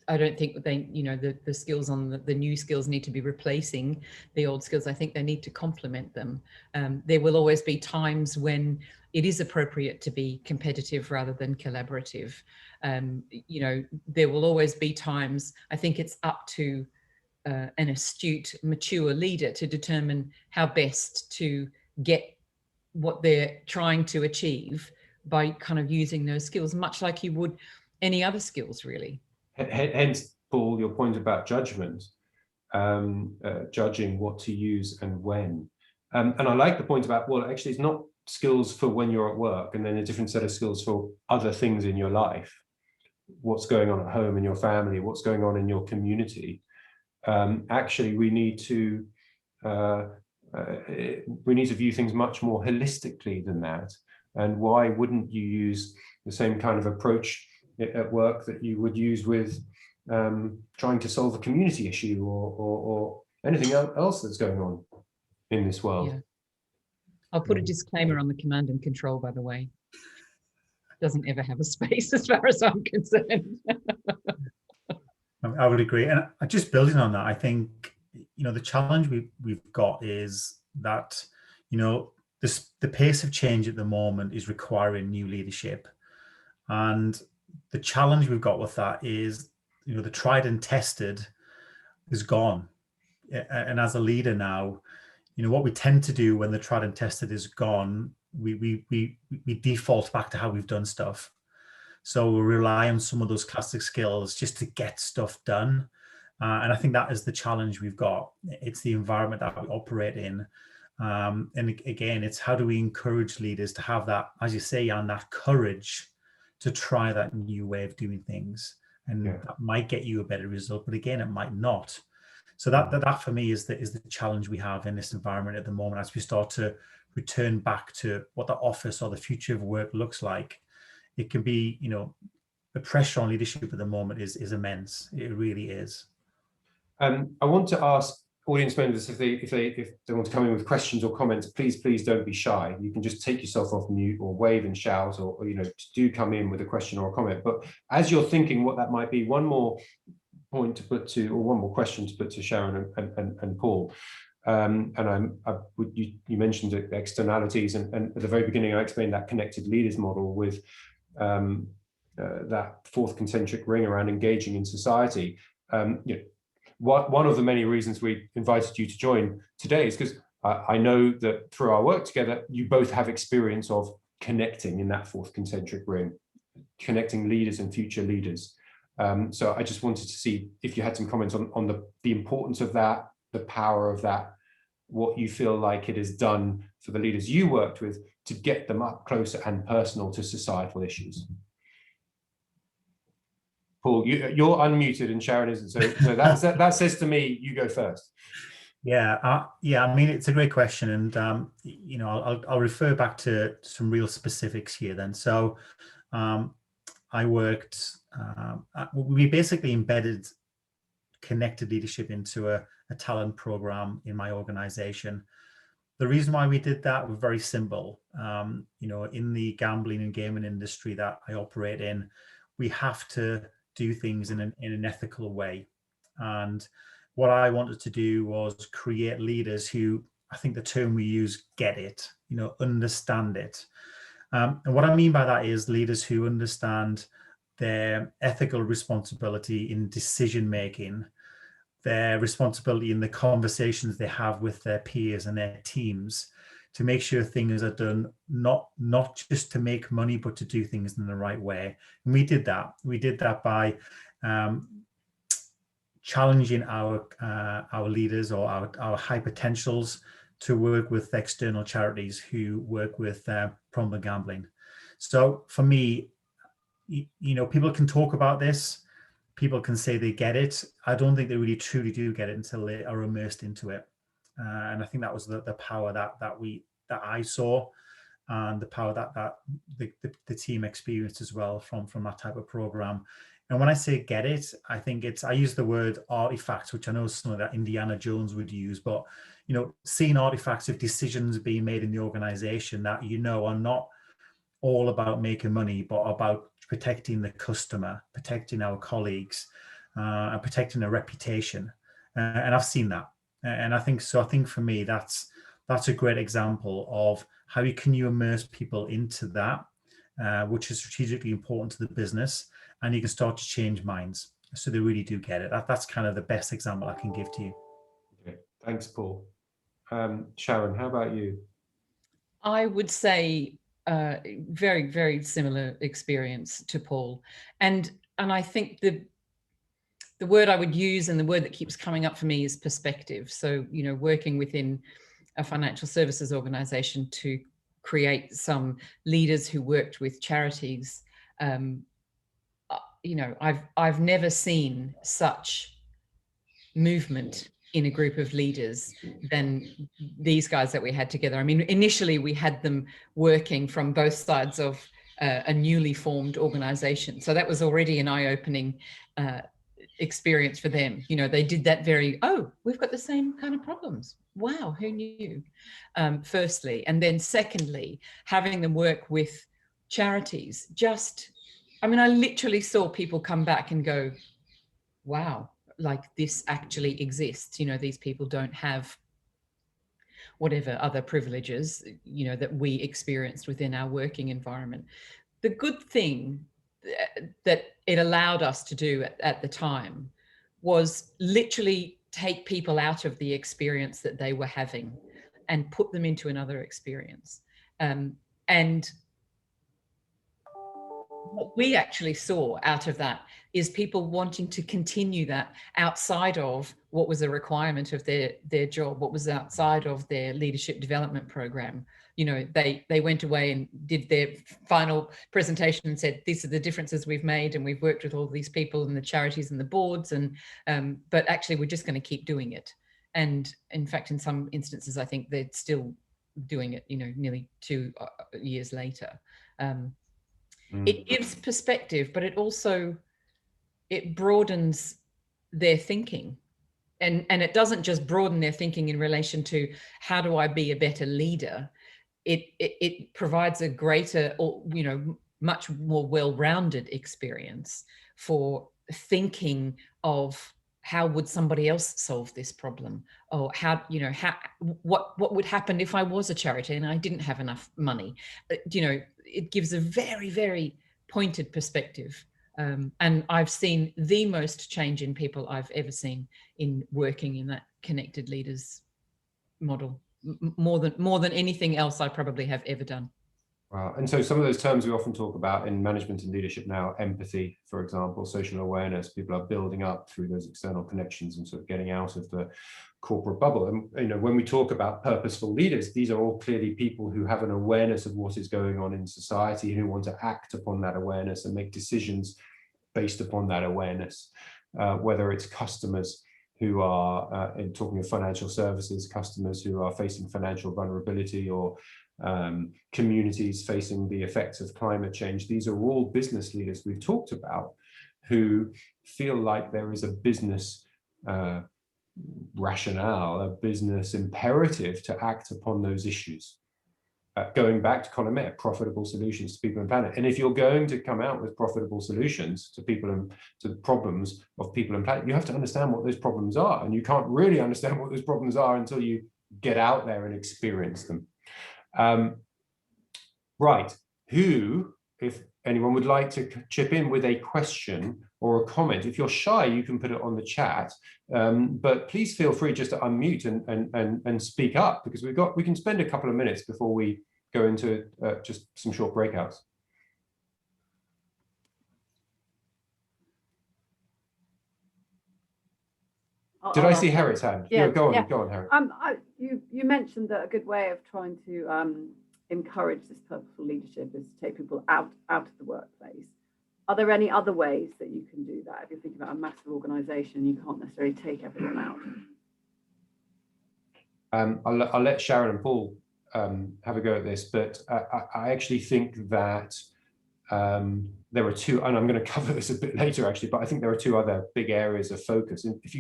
I don't think they, you know, the skills on the new skills need to be replacing the old skills. I think they need to complement them. There will always be times when it is appropriate to be competitive rather than collaborative. You know, there will always be times, I think it's up to an astute, mature leader to determine how best to get what they're trying to achieve by kind of using those skills, much like you would any other skills, really. Hence, Paul, your point about judgment, judging what to use and when. And I like the point about, well, actually, it's not skills for when you're at work and then a different set of skills for other things in your life. What's going on at home in your family, what's going on in your community. Actually, we need to view things much more holistically than that. And why wouldn't you use the same kind of approach at work that you would use with trying to solve a community issue or anything else that's going on in this world? Yeah. I'll put a disclaimer on the command and control, by the way. Doesn't ever have a space as far as I'm concerned. I would agree. And just building on that, I think, you know, the challenge we've got is that, you know, the pace of change at the moment is requiring new leadership. And the challenge we've got with that is, you know, the tried and tested is gone. And as a leader now, you know, what we tend to do when the tried and tested is gone, we default back to how we've done stuff. So we rely on some of those classic skills just to get stuff done. And I think that is the challenge we've got. It's the environment that we operate in. And again, it's how do we encourage leaders to have that, as you say, Jan, that courage to try that new way of doing things. And that might get you a better result, but again, it might not. So that for me is the challenge we have in this environment at the moment, as we start to return back to what the office or the future of work looks like. It can be, you know, the pressure on leadership at the moment is immense. It really is. I want to ask audience members if they want to come in with questions or comments, please don't be shy. You can just take yourself off mute or wave and shout, or you know, do come in with a question or a comment. But as you're thinking what that might be, one more point to put to, or one more question to put to Sharon and Paul. You mentioned externalities, and at the very beginning I explained that connected leaders model with that fourth concentric ring around engaging in society. You know, one of the many reasons we invited you to join today is because I know that through our work together, you both have experience of connecting in that fourth concentric ring, connecting leaders and future leaders. So I just wanted to see if you had some comments on the importance of that, the power of that, what you feel like it has done for the leaders you worked with to get them up closer and personal to societal issues. Paul, you're unmuted and Sharon isn't, so that says to me, you go first. Yeah, I mean, it's a great question, and you know, I'll refer back to some real specifics here then. So I worked, we basically embedded connected leadership into a talent program in my organization. The reason why we did that was very simple. You know, in the gambling and gaming industry that I operate in, we have to do things in an ethical way. And what I wanted to do was create leaders who, I think the term we use, get it, understand it. And what I mean by that is leaders who understand their ethical responsibility in decision making, their responsibility in the conversations they have with their peers and their teams, to make sure things are done not just to make money, but to do things in the right way. And we did that. We did that by challenging our leaders or our high potentials to work with external charities who work with problem gambling. So for me, people can talk about this. People can say they get it. I don't think they really truly do get it until they are immersed into it. And I think that was the power that I saw, and the power that the team experienced as well from that type of program. And when I say get it, I think I use the word artifacts, which I know is something that Indiana Jones would use, but seeing artifacts of decisions being made in the organization that are not all about making money, but about protecting the customer, protecting our colleagues, and protecting their reputation. And I've seen that. And I think for me, that's a great example of how can you immerse people into that, which is strategically important to the business, and you can start to change minds so they really do get it. That's kind of the best example I can give to you. Okay. Thanks, Paul. Sharon, how about you? I would say very, very similar experience to Paul. And I think the word I would use, and the word that keeps coming up for me, is perspective. So, working within a financial services organization to create some leaders who worked with charities, I've never seen such movement in a group of leaders than these guys that we had together. I mean, initially we had them working from both sides of a newly formed organization. So that was already an eye-opening experience for them. They did that we've got the same kind of problems. Wow, who knew? Firstly. And then secondly, having them work with charities. I literally saw people come back and go, wow, like this actually exists. These people don't have whatever other privileges, that we experienced within our working environment. The good thing that it allowed us to do at the time was literally take people out of the experience that they were having and put them into another experience. And what we actually saw out of that is people wanting to continue that outside of what was a requirement of their job, what was outside of their leadership development program. They went away and did their final presentation and said, these are the differences we've made, and we've worked with all these people and the charities and the boards, and but actually we're just going to keep doing it. And in fact, in some instances, I think they're still doing it, nearly 2 years later. It gives perspective, but it broadens their thinking. And it doesn't just broaden their thinking in relation to how do I be a better leader. It provides a greater, much more well-rounded experience for thinking of how would somebody else solve this problem, or what would happen if I was a charity and I didn't have enough money. It gives a very, very pointed perspective. And I've seen the most change in people I've ever seen in working in that connected leaders model, more than anything else I probably have ever done. Wow. And so some of those terms we often talk about in management and leadership now, empathy, for example, social awareness, people are building up through those external connections and sort of getting out of the corporate bubble. And when we talk about purposeful leaders, these are all clearly people who have an awareness of what is going on in society, who want to act upon that awareness and make decisions based upon that awareness, whether it's customers who are, in talking of financial services, customers who are facing financial vulnerability, or communities facing the effects of climate change. These are all business leaders we've talked about who feel like there is a business rationale, a business imperative to act upon those issues. going back to Colin Mayer, profitable solutions to people and planet. And if you're going to come out with profitable solutions to people and to the problems of people and planet, you have to understand what those problems are. And you can't really understand what those problems are until you get out there and experience them. Right, if anyone would like to chip in with a question or a comment, if you're shy, you can put it on the chat, but please feel free just to unmute and speak up, because we can spend a couple of minutes before we go into just some short breakouts. Did I see Harriet's hand? Yeah, go on, yeah. Go on, Harriet. You mentioned that a good way of trying to encourage this purposeful leadership is to take people out of the workplace. Are there any other ways that you can do that? If you're thinking about a massive organisation, you can't necessarily take everyone out. I'll let Sharon and Paul have a go at this, but I actually think that there are two, and I'm going to cover this a bit later actually, but I think there are two other big areas of focus. And if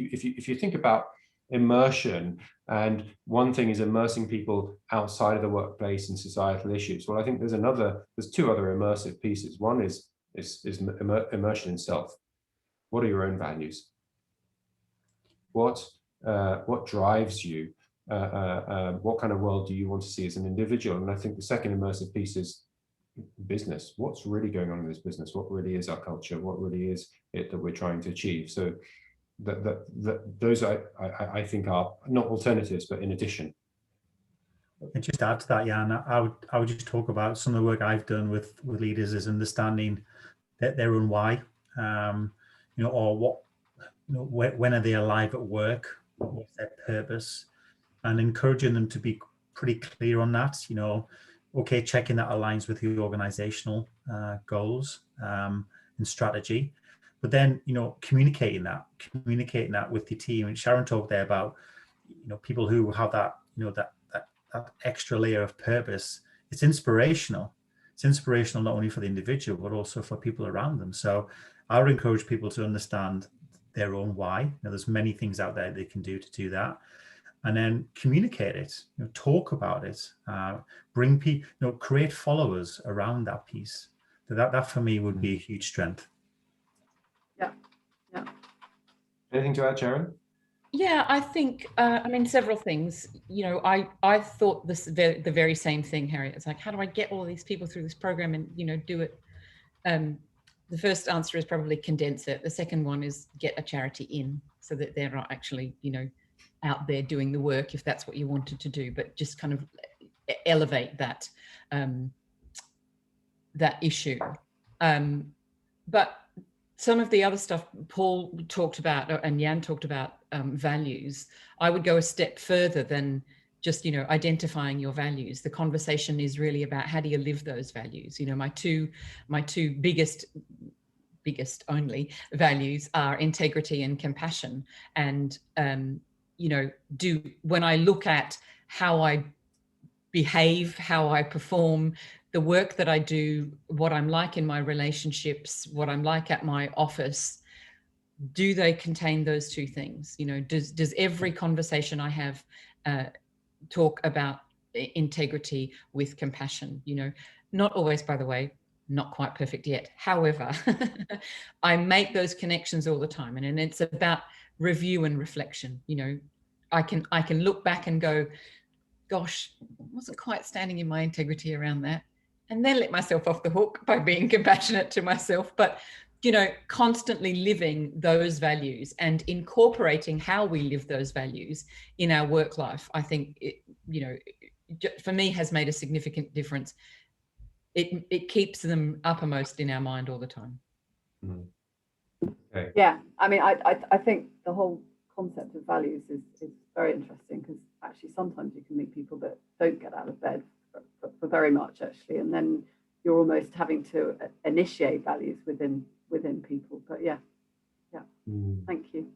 you think about immersion, and one thing is immersing people outside of the workplace in societal issues, well, I think there's two other immersive pieces. One is immersion in self. What are your own values? What drives you? What kind of world do you want to see as an individual? And I think the second immersive piece is business. What's really going on in this business? What really is our culture? What really is it that we're trying to achieve? So those I think are not alternatives, but in addition. And just add to that, Jan, I would just talk about some of the work I've done with leaders is understanding their own why, or what, when are they alive at work? What's their purpose? And encouraging them to be pretty clear on that. Okay, checking that aligns with your organizational goals and strategy. But then, communicating that with your team. And Sharon talked there about, people who have that, that extra layer of purpose. It's inspirational. It's inspirational not only for the individual, but also for people around them. So I would encourage people to understand their own why. There's many things out there they can do to do that. And then communicate it, talk about it, bring people, create followers around that piece. That for me would be a huge strength. Yeah. Anything to add, Sharon? Yeah, I think, several things. I thought the very same thing, Harriet. It's like, how do I get all these people through this program and, do it? The first answer is probably condense it. The second one is get a charity in so that they're not actually, out there doing the work if that's what you wanted to do, but just kind of elevate that, that issue. But some of the other stuff Paul talked about and Jan talked about, values, I would go a step further than just, identifying your values. The conversation is really about how do you live those values? My two biggest only values are integrity and compassion. And, when I look at how I behave, how I perform, the work that I do, what I'm like in my relationships, what I'm like at my office, do they contain those two things? Does every conversation I have talk about integrity with compassion? Not always, by the way, not quite perfect yet. However, I make those connections all the time, and it's about review and reflection. I can look back and go, gosh, I wasn't quite standing in my integrity around that, and then let myself off the hook by being compassionate to myself. But constantly living those values and incorporating how we live those values in our work life, I think for me has made a significant difference. It keeps them uppermost in our mind all the time. Okay. Yeah, I think the whole concept of values is very interesting, because actually sometimes you can meet people that don't get out of bed for very much actually, and then you're almost having to initiate values within people. But yeah, thank you.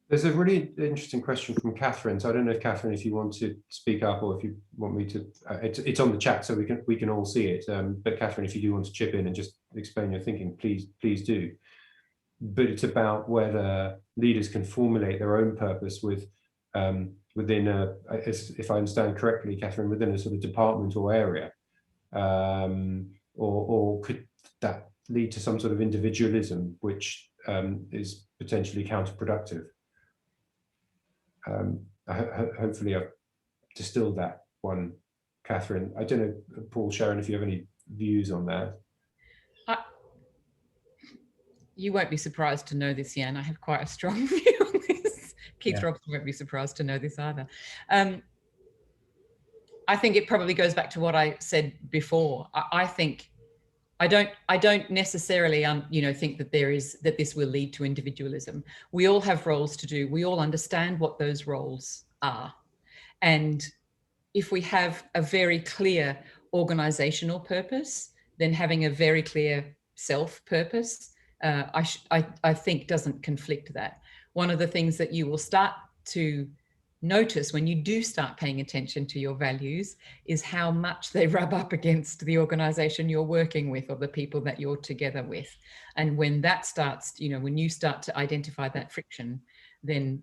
There's a really interesting question from Catherine. So I don't know if Catherine, if you want to speak up, or if you want me to, it's on the chat so we can all see it. But Catherine, if you do want to chip in and just explain your thinking, please do. But it's about whether leaders can formulate their own purpose within if I understand correctly, Catherine, within a sort of department or area. or could that lead to some sort of individualism, which is potentially counterproductive? Hopefully I've distilled that one, Catherine. I don't know, Paul, Sharon, if you have any views on that. You won't be surprised to know this, Jan. I have quite a strong view on this. Keith Robson won't be surprised to know this either. I think it probably goes back to what I said before. I think I don't necessarily think that this will lead to individualism. We all have roles to do. We all understand what those roles are, and if we have a very clear organizational purpose, then having a very clear self purpose, I think doesn't conflict that. One of the things that you will start to notice when you do start paying attention to your values is how much they rub up against the organization you're working with or the people that you're together with. And when that starts, when you start to identify that friction, then,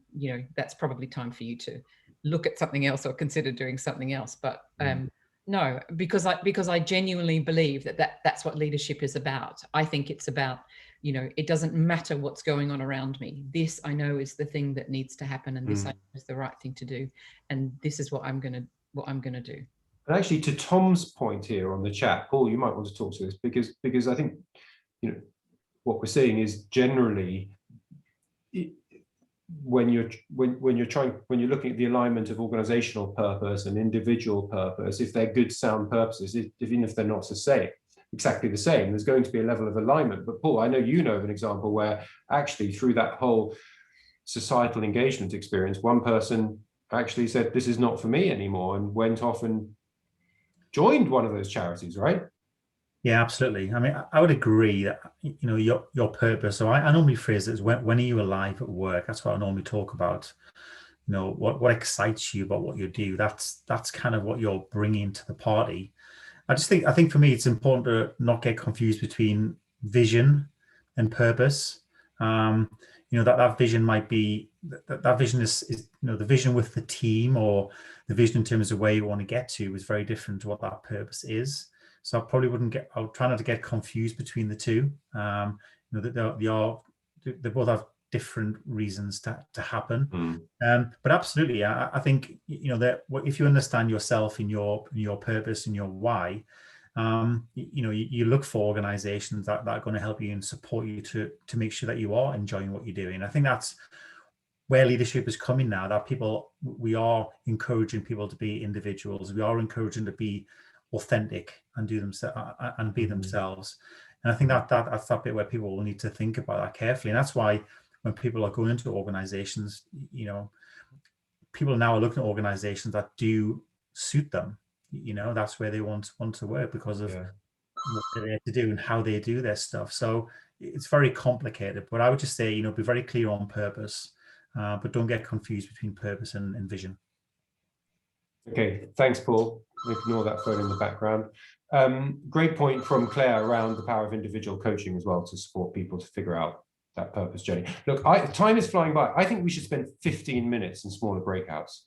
that's probably time for you to look at something else or consider doing something else. But no, because I genuinely believe that's what leadership is about. I think it's about, it doesn't matter what's going on around me. This I know is the thing that needs to happen, and this I know is the right thing to do, and this is what I'm gonna do. And actually, to Tom's point here on the chat, Paul, you might want to talk to this because I think what we're seeing is generally when you're looking at the alignment of organizational purpose and individual purpose, if they're good sound purposes, even if they're not exactly the same, there's going to be a level of alignment. But Paul, I know you know of an example where actually through that whole societal engagement experience, one person actually said, this is not for me anymore, and went off and joined one of those charities, right? Yeah, absolutely. I mean, I would agree that, your purpose. So I normally phrase it as when are you alive at work? That's what I normally talk about. What excites you about what you do. That's kind of what you're bringing to the party. I think for me, it's important to not get confused between vision and purpose. That vision might be, that vision is the vision with the team, or the vision in terms of where you want to get to is very different to what that purpose is. So I'll try not to get confused between the two. They both have different reasons to happen. But absolutely, I think, that if you understand yourself in your purpose and your why, you look for organizations that are going to help you and support you to make sure that you are enjoying what you're doing. I think that's where leadership is coming now, that we are encouraging people to be individuals. We are encouraging to be authentic and be themselves. And I think that's that bit where people will need to think about that carefully. And that's why when people are going into organizations, people now are looking at organizations that do suit them. That's where they want to work because of what they're there to do and how they do their stuff. So it's very complicated, but I would just say, be very clear on purpose, but don't get confused between purpose and vision. Okay, thanks, Paul. Ignore that phone in the background. Great point from Claire around the power of individual coaching as well to support people to figure out that purpose journey. Look, time is flying by. I think we should spend 15 minutes in smaller breakouts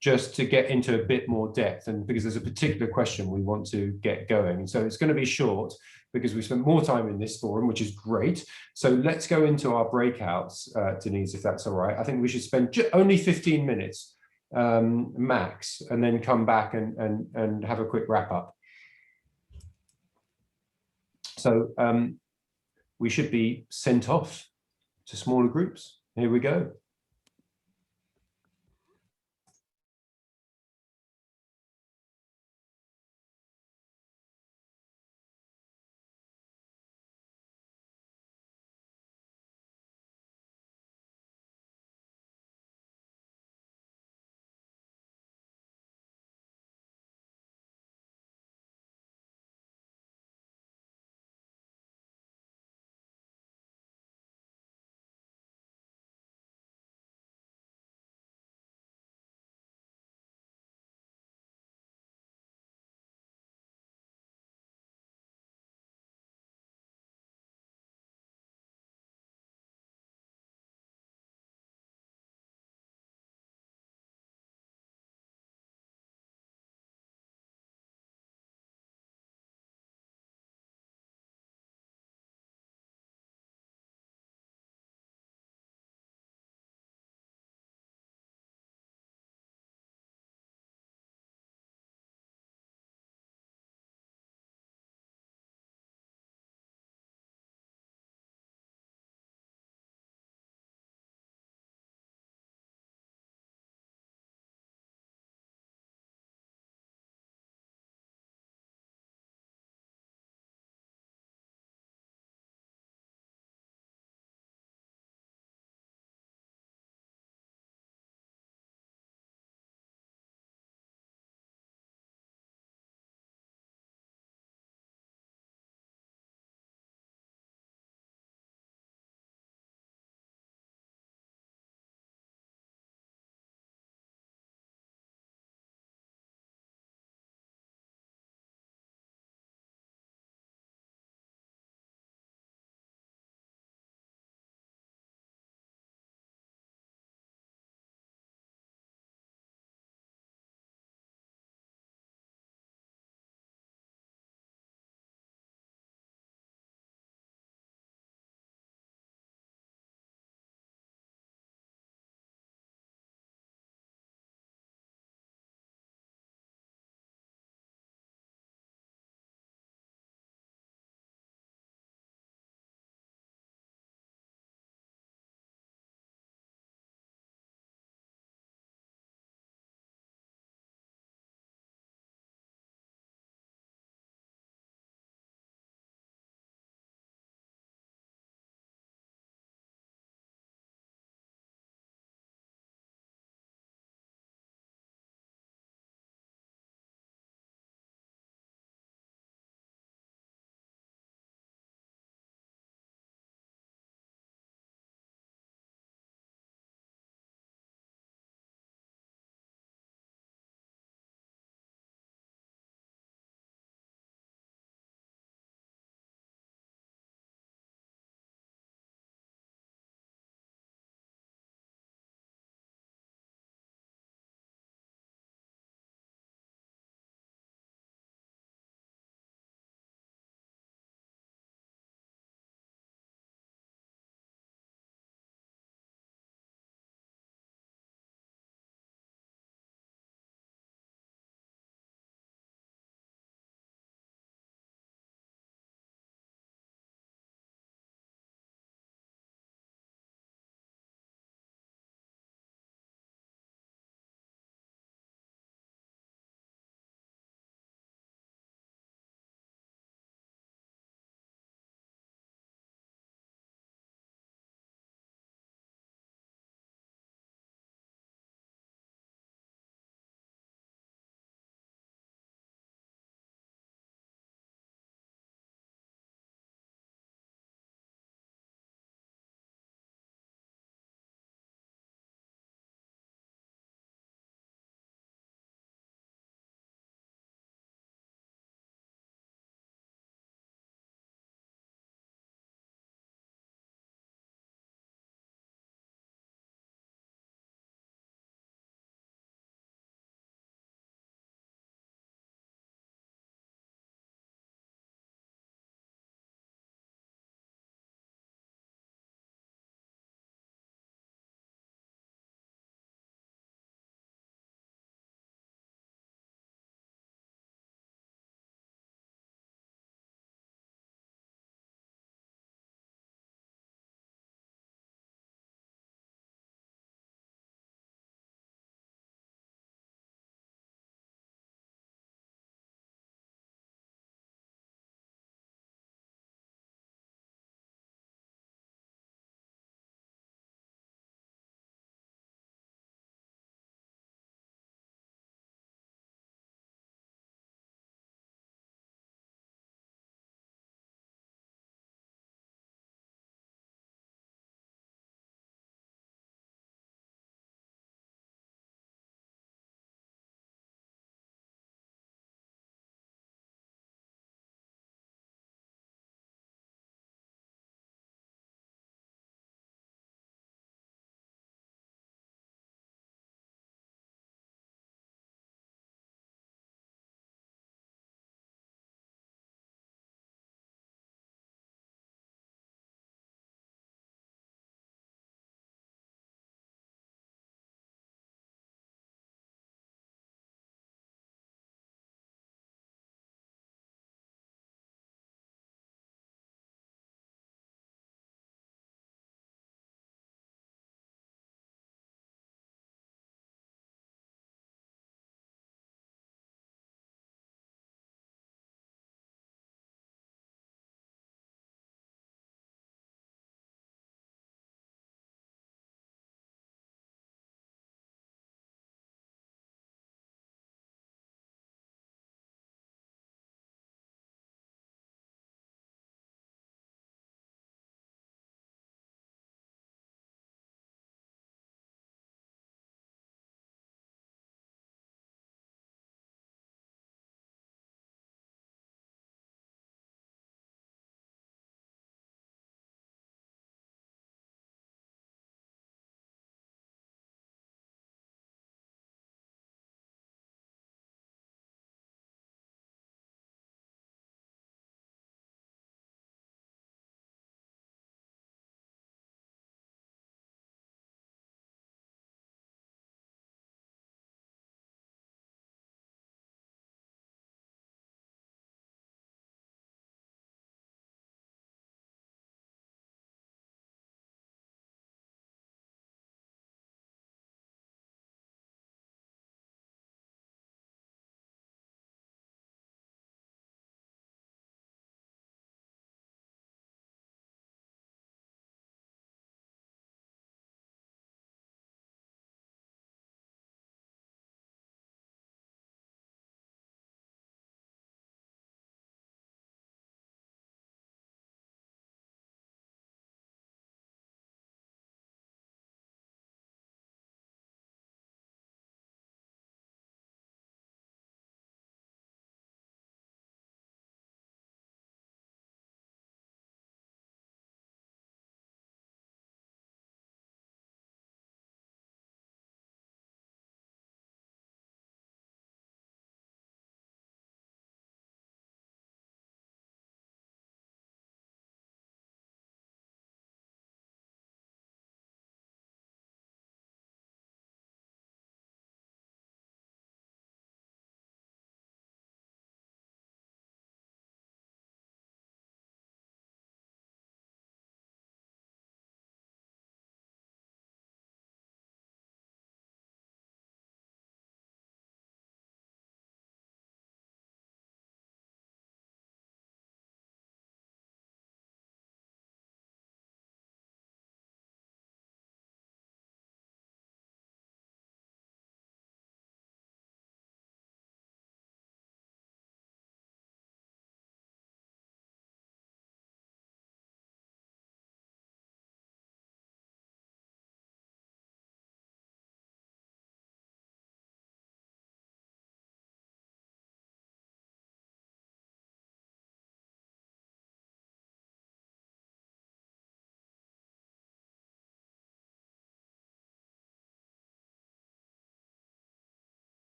just to get into a bit more depth, and because there's a particular question we want to get going. And so it's going to be short because we spent more time in this forum, which is great. So let's go into our breakouts, Denise, if that's all right. I think we should spend only 15 minutes max, and then come back and have a quick wrap up. So we should be sent off to smaller groups. Here we go.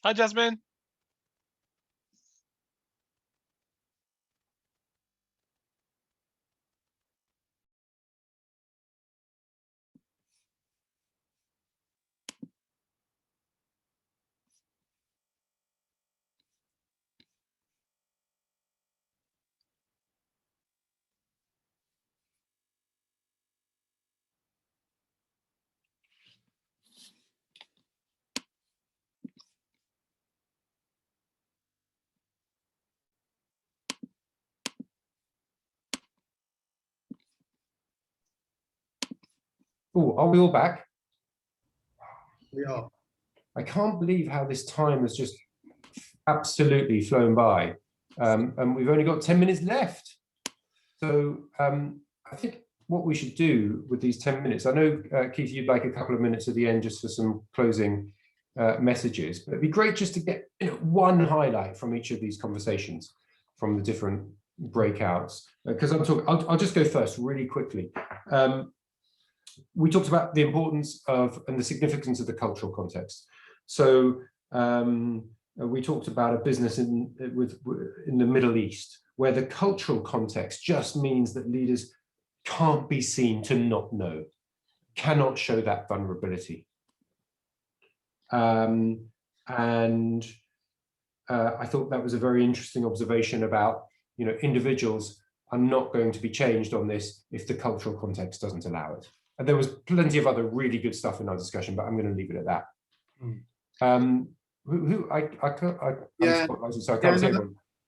Hi, Jasmine. Oh, are we all back? We are. I can't believe how this time has just absolutely flown by. And we've only got 10 minutes left. So I think what we should do with these 10 minutes, I know, Keith, you'd like a couple of minutes at the end just for some closing messages, but it'd be great just to get one highlight from each of these conversations from the different breakouts. Because I'll just go first really quickly. We talked about the importance of and the significance of the cultural context. So we talked about a business in the Middle East, where the cultural context just means that leaders can't be seen to not know, cannot show that vulnerability. And I thought that was a very interesting observation about, individuals are not going to be changed on this if the cultural context doesn't allow it. And there was plenty of other really good stuff in our discussion, but I'm going to leave it at that.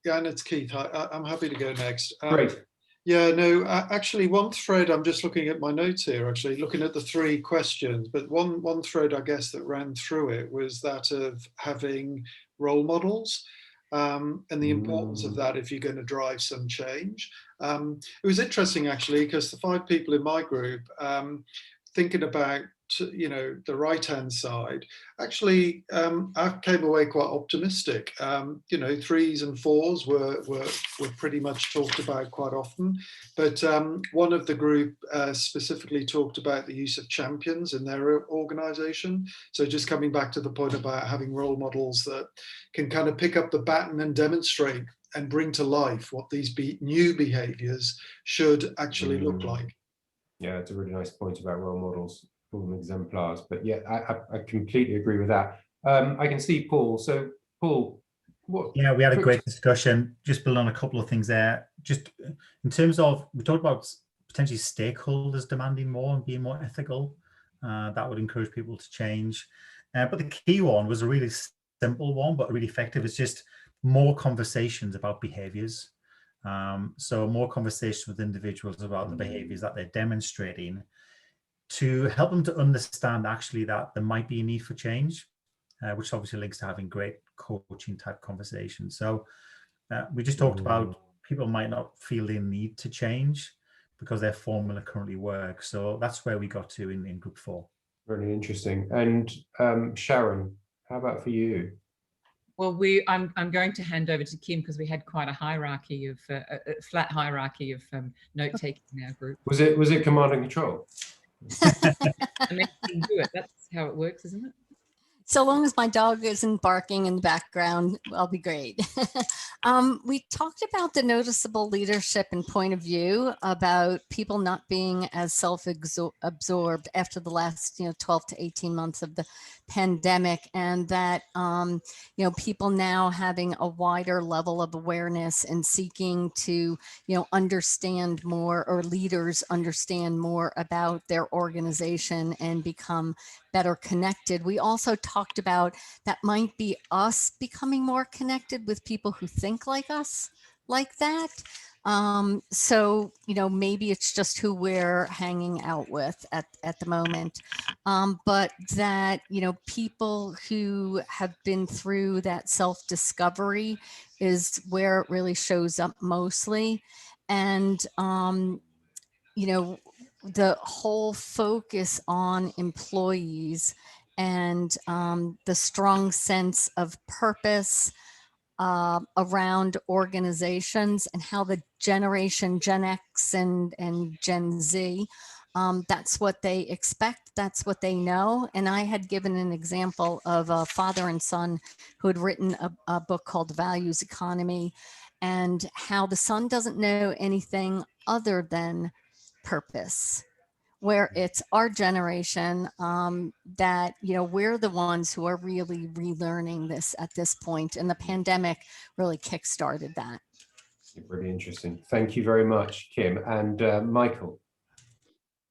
Yeah, and it's Keith. I'm happy to go next. Great. Yeah, no, actually one thread, I'm just looking at my notes here, actually looking at the 3 questions, but one thread, I guess, that ran through it was that of having role models and the importance of that if you're going to drive some change. It was interesting, actually, because the 5 people in my group, thinking about the right-hand side, actually I came away quite optimistic. 3s and 4s were pretty much talked about quite often, but one of the group specifically talked about the use of champions in their organization. So just coming back to the point about having role models that can kind of pick up the baton and demonstrate and bring to life what these new behaviors should actually look like. Yeah, it's a really nice point about role models, call them exemplars. But yeah, I completely agree with that. I can see Paul. So Paul, what? Yeah, we had a great discussion. Just build on a couple of things there. Just in terms of, we talked about potentially stakeholders demanding more and being more ethical. That would encourage people to change. But the key one was a really simple one, but really effective. It's just more conversations about behaviors. So more conversations with individuals about the behaviors that they're demonstrating to help them to understand actually that there might be a need for change, which obviously links to having great coaching type conversations. So we just talked about people might not feel the need to change because their formula currently works. So that's where we got to in group 4. Really interesting. And Sharon, how about for you? Well, I'm going to hand over to Kim because we had quite a hierarchy of a flat hierarchy of note taking in our group. Was it command and control? I mean, you can do it. That's how it works, isn't it? So long as my dog isn't barking in the background, I'll be great. We talked about the noticeable leadership and point of view about people not being as self-absorbed after the last 12 to 18 months of the pandemic, and that people now having a wider level of awareness and seeking to understand more, or leaders understand more about their organization and become better connected. We also talked about that might be us becoming more connected with people who think like us like that. So, maybe it's just who we're hanging out with at the moment. But that, people who have been through that self-discovery is where it really shows up mostly. And, the whole focus on employees and the strong sense of purpose around organizations, and how the generation Gen X and Gen Z That's what they expect. That's what they know. And I had given an example of a father and son who had written a book called Values Economy, and how the son doesn't know anything other than purpose, where it's our generation that, you know, we're the ones who are really relearning this at this point, and the pandemic really kickstarted that. Really interesting. Thank you very much, Kim. And Michael.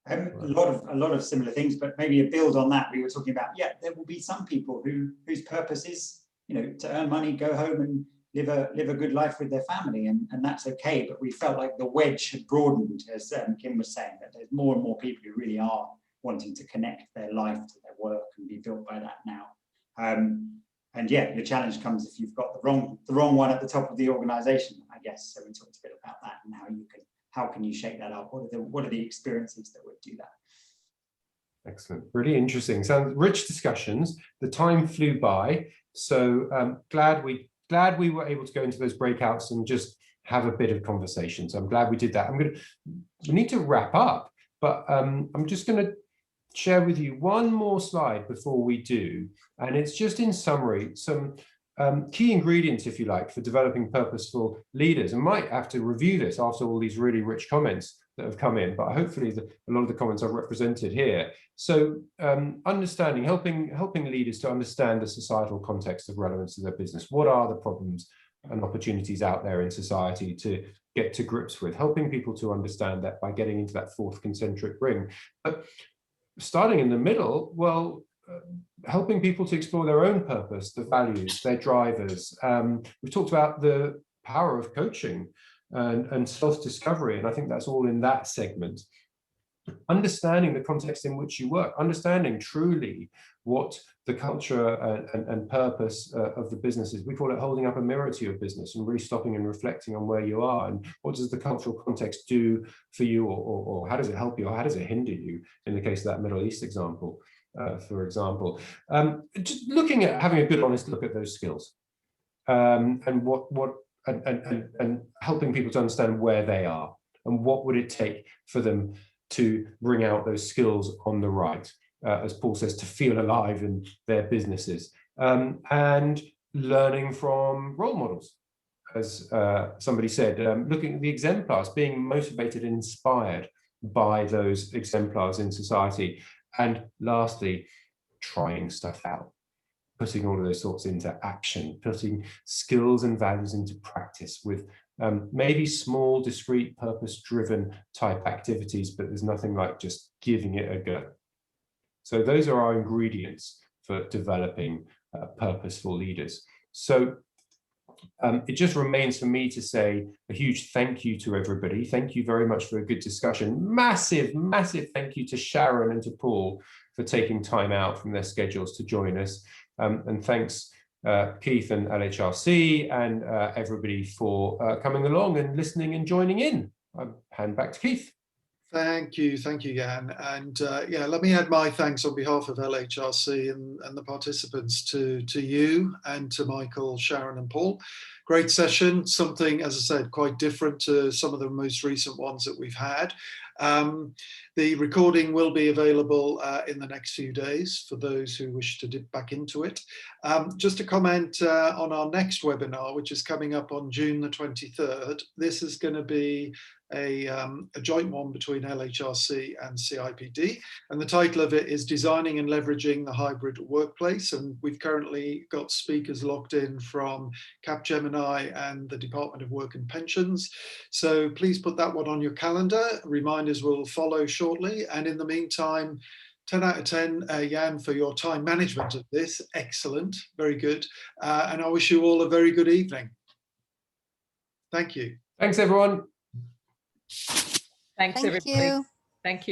A lot of similar things, but maybe a build on that. We were talking about, yeah, there will be some people whose purpose is, you know, to earn money, go home and live a good life with their family, and that's okay. But we felt like the wedge had broadened, as Kim was saying, that there's more and more people who really are wanting to connect their life to their work and be built by that now. And yeah, the challenge comes if you've got the wrong one at the top of the organization, I guess. So we talked a bit about that and how can you shake that up? What are the experiences that would do that? Excellent, really interesting. Sounds rich discussions. The time flew by, so glad we were able to go into those breakouts and just have a bit of conversation. So I'm glad we did that. We need to wrap up, but I'm just going to share with you one more slide before we do, and it's just in summary some key ingredients, if you like, for developing purposeful leaders. And might have to review this after all these really rich comments that have come in, but hopefully a lot of the comments are represented here. So understanding, helping leaders to understand the societal context of relevance to their business. What are the problems and opportunities out there in society to get to grips with? Helping people to understand that by getting into that fourth concentric ring. But starting in the middle, well, helping people to explore their own purpose, the values, their drivers. We've talked about the power of coaching and self-discovery, and I think that's all in that segment. Understanding the context in which you work, understanding truly what the culture and purpose of the business is. We call it holding up a mirror to your business and really stopping and reflecting on where you are and what does the cultural context do for you, or how does it help you, or how does it hinder you, in the case of that Middle East example. For example, just looking at having a good, honest look at those skills, and helping people to understand where they are and what would it take for them to bring out those skills on the right, as Paul says, to feel alive in their businesses, and learning from role models, as somebody said, looking at the exemplars, being motivated and inspired by those exemplars in society. And lastly, trying stuff out, putting all of those thoughts into action, putting skills and values into practice with maybe small, discrete, purpose-driven type activities, but there's nothing like just giving it a go. So those are our ingredients for developing purposeful leaders. So it just remains for me to say a huge thank you to everybody. Thank you very much for a good discussion. Massive, massive thank you to Sharon and to Paul for taking time out from their schedules to join us. And thanks Keith and LHRC and everybody for coming along and listening and joining in. I'll hand back to Keith. Thank you, Jan. And yeah, let me add my thanks on behalf of LHRC and the participants to you and to Michael, Sharon and Paul. Great session, something, as I said, quite different to some of the most recent ones that we've had. The recording will be available in the next few days for those who wish to dip back into it. Just a comment on our next webinar, which is coming up on June the 23rd. This is going to be a joint one between LHRC and CIPD, and the title of it is Designing and Leveraging the Hybrid Workplace, and we've currently got speakers locked in from Capgemini and the Department of Work and Pensions, so please put that one on your calendar. Reminders will follow shortly, and in the meantime, 10 out of 10, Jan, for your time management of this. Excellent, very good, and I wish you all a very good evening. Thank you. Thanks, everyone. Thanks, everybody. Thank you. Thank you.